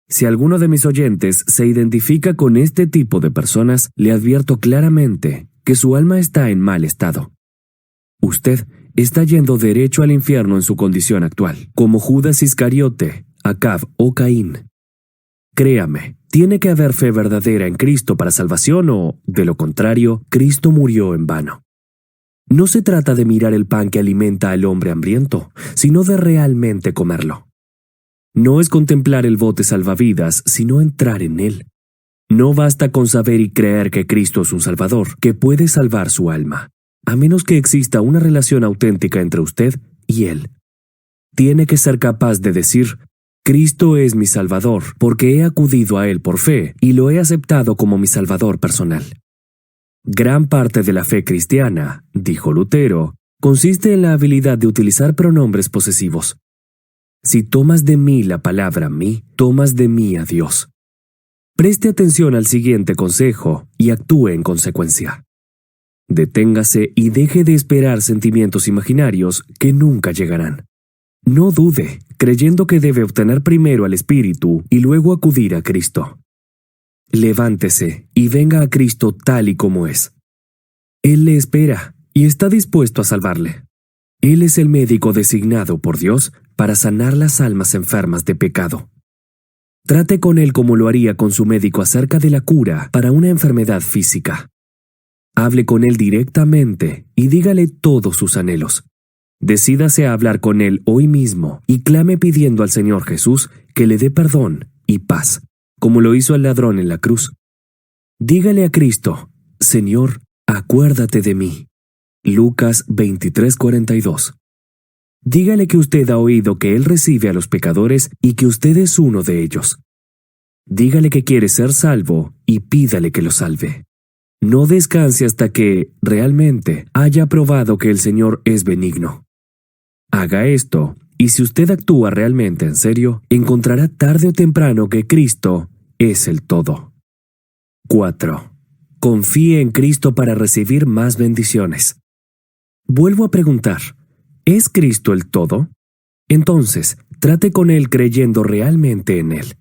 Si alguno de mis oyentes se identifica con este tipo de personas, le advierto claramente que su alma está en mal estado. Usted está yendo derecho al infierno en su condición actual, como Judas Iscariote, Acab o Caín. Créame, tiene que haber fe verdadera en Cristo para salvación o, de lo contrario, Cristo murió en vano. No se trata de mirar el pan que alimenta al hombre hambriento, sino de realmente comerlo. No es contemplar el bote salvavidas, sino entrar en él. No basta con saber y creer que Cristo es un Salvador, que puede salvar su alma, a menos que exista una relación auténtica entre usted y Él. Tiene que ser capaz de decir, Cristo es mi Salvador, porque he acudido a Él por fe y lo he aceptado como mi Salvador personal. Gran parte de la fe cristiana, dijo Lutero, consiste en la habilidad de utilizar pronombres posesivos. Si tomas de mí la palabra mí, tomas de mí a Dios. Preste atención al siguiente consejo y actúe en consecuencia. Deténgase y deje de esperar sentimientos imaginarios que nunca llegarán. No dude, creyendo que debe obtener primero al Espíritu y luego acudir a Cristo. Levántese y venga a Cristo tal y como es. Él le espera y está dispuesto a salvarle. Él es el médico designado por Dios para sanar las almas enfermas de pecado. Trate con Él como lo haría con su médico acerca de la cura para una enfermedad física. Hable con Él directamente y dígale todos sus anhelos. Decídase a hablar con Él hoy mismo y clame pidiendo al Señor Jesús que le dé perdón y paz, como lo hizo el ladrón en la cruz. Dígale a Cristo, Señor, acuérdate de mí. Lucas 23:42. Dígale que usted ha oído que Él recibe a los pecadores y que usted es uno de ellos. Dígale que quiere ser salvo y pídale que lo salve. No descanse hasta que, realmente, haya probado que el Señor es benigno. Haga esto, y si usted actúa realmente en serio, encontrará tarde o temprano que Cristo es el todo. 4. Confíe en Cristo para recibir más bendiciones. Vuelvo a preguntar, ¿es Cristo el todo? Entonces, trate con Él creyendo realmente en Él,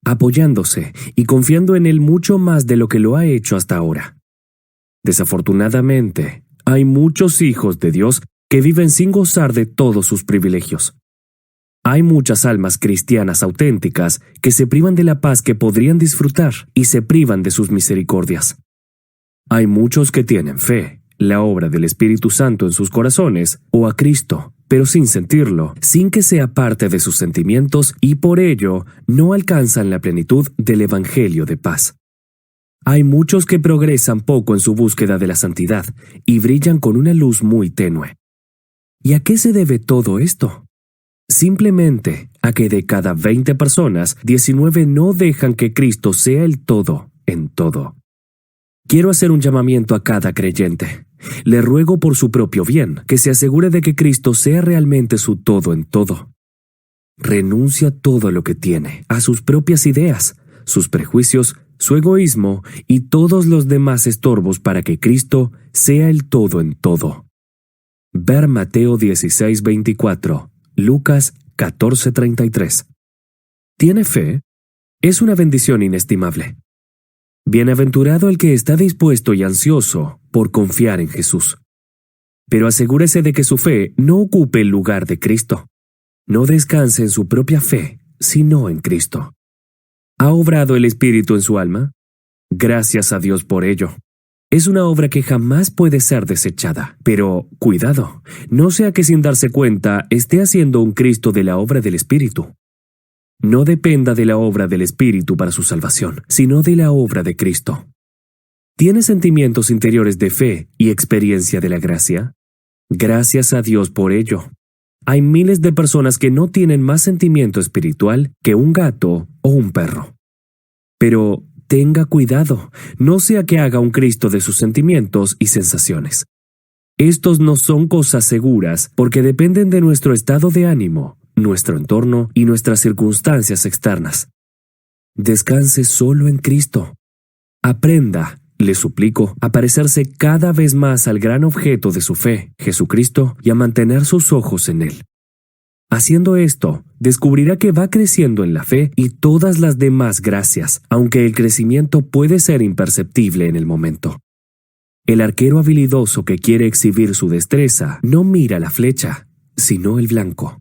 apoyándose y confiando en Él mucho más de lo que lo ha hecho hasta ahora. Desafortunadamente, hay muchos hijos de Dios que viven sin gozar de todos sus privilegios. Hay muchas almas cristianas auténticas que se privan de la paz que podrían disfrutar y se privan de sus misericordias. Hay muchos que tienen fe, la obra del Espíritu Santo en sus corazones, o a Cristo, pero sin sentirlo, sin que sea parte de sus sentimientos y por ello no alcanzan la plenitud del Evangelio de paz. Hay muchos que progresan poco en su búsqueda de la santidad y brillan con una luz muy tenue. ¿Y a qué se debe todo esto? Simplemente a que de cada 20 personas, 19 no dejan que Cristo sea el todo en todo. Quiero hacer un llamamiento a cada creyente. Le ruego por su propio bien que se asegure de que Cristo sea realmente su todo en todo. Renuncia a todo lo que tiene, a sus propias ideas, sus prejuicios, su egoísmo y todos los demás estorbos para que Cristo sea el todo en todo. Ver Mateo 16:24, Lucas 14:33. ¿Tiene fe? Es una bendición inestimable. Bienaventurado el que está dispuesto y ansioso por confiar en Jesús. Pero asegúrese de que su fe no ocupe el lugar de Cristo. No descanse en su propia fe, sino en Cristo. ¿Ha obrado el Espíritu en su alma? Gracias a Dios por ello. Es una obra que jamás puede ser desechada. Pero, cuidado, no sea que sin darse cuenta esté haciendo un Cristo de la obra del Espíritu. No dependa de la obra del Espíritu para su salvación, sino de la obra de Cristo. ¿Tiene sentimientos interiores de fe y experiencia de la gracia? Gracias a Dios por ello. Hay miles de personas que no tienen más sentimiento espiritual que un gato o un perro. Pero tenga cuidado, no sea que haga un Cristo de sus sentimientos y sensaciones. Estos no son cosas seguras porque dependen de nuestro estado de ánimo, nuestro entorno y nuestras circunstancias externas. Descanse solo en Cristo. Aprenda, le suplico, a parecerse cada vez más al gran objeto de su fe, Jesucristo, y a mantener sus ojos en Él. Haciendo esto, descubrirá que va creciendo en la fe y todas las demás gracias, aunque el crecimiento puede ser imperceptible en el momento. El arquero habilidoso que quiere exhibir su destreza no mira la flecha, sino el blanco.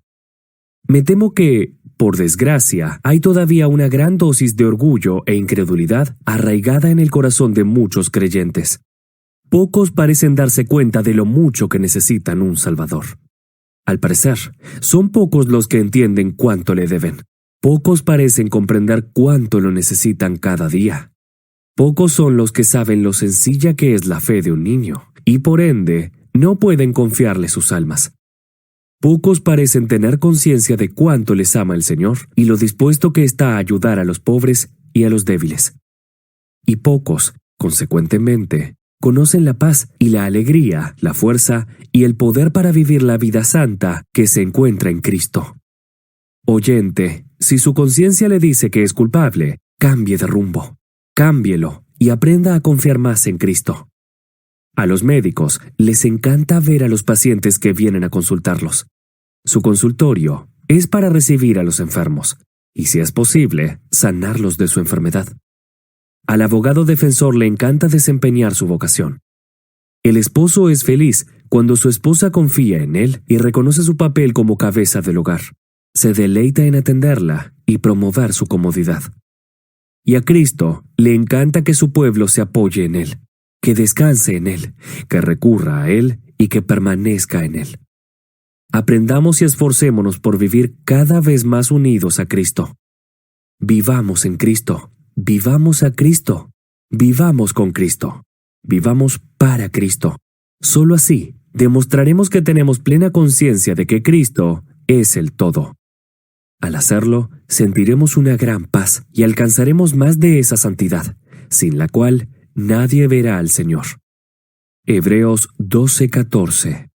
Me temo que, por desgracia, hay todavía una gran dosis de orgullo e incredulidad arraigada en el corazón de muchos creyentes. Pocos parecen darse cuenta de lo mucho que necesitan un Salvador. Al parecer, son pocos los que entienden cuánto le deben. Pocos parecen comprender cuánto lo necesitan cada día. Pocos son los que saben lo sencilla que es la fe de un niño, y por ende, no pueden confiarle sus almas. Pocos parecen tener conciencia de cuánto les ama el Señor y lo dispuesto que está a ayudar a los pobres y a los débiles. Y pocos, consecuentemente, conocen la paz y la alegría, la fuerza y el poder para vivir la vida santa que se encuentra en Cristo. Oyente, si su conciencia le dice que es culpable, cambie de rumbo, cámbielo y aprenda a confiar más en Cristo. A los médicos les encanta ver a los pacientes que vienen a consultarlos. Su consultorio es para recibir a los enfermos y, si es posible, sanarlos de su enfermedad. Al abogado defensor le encanta desempeñar su vocación. El esposo es feliz cuando su esposa confía en él y reconoce su papel como cabeza del hogar. Se deleita en atenderla y promover su comodidad. Y a Cristo le encanta que su pueblo se apoye en él, que descanse en él, que recurra a él y que permanezca en él. Aprendamos y esforcémonos por vivir cada vez más unidos a Cristo. Vivamos en Cristo. Vivamos a Cristo, vivamos con Cristo, vivamos para Cristo. Solo así demostraremos que tenemos plena conciencia de que Cristo es el todo. Al hacerlo, sentiremos una gran paz y alcanzaremos más de esa santidad, sin la cual nadie verá al Señor. Hebreos 12:14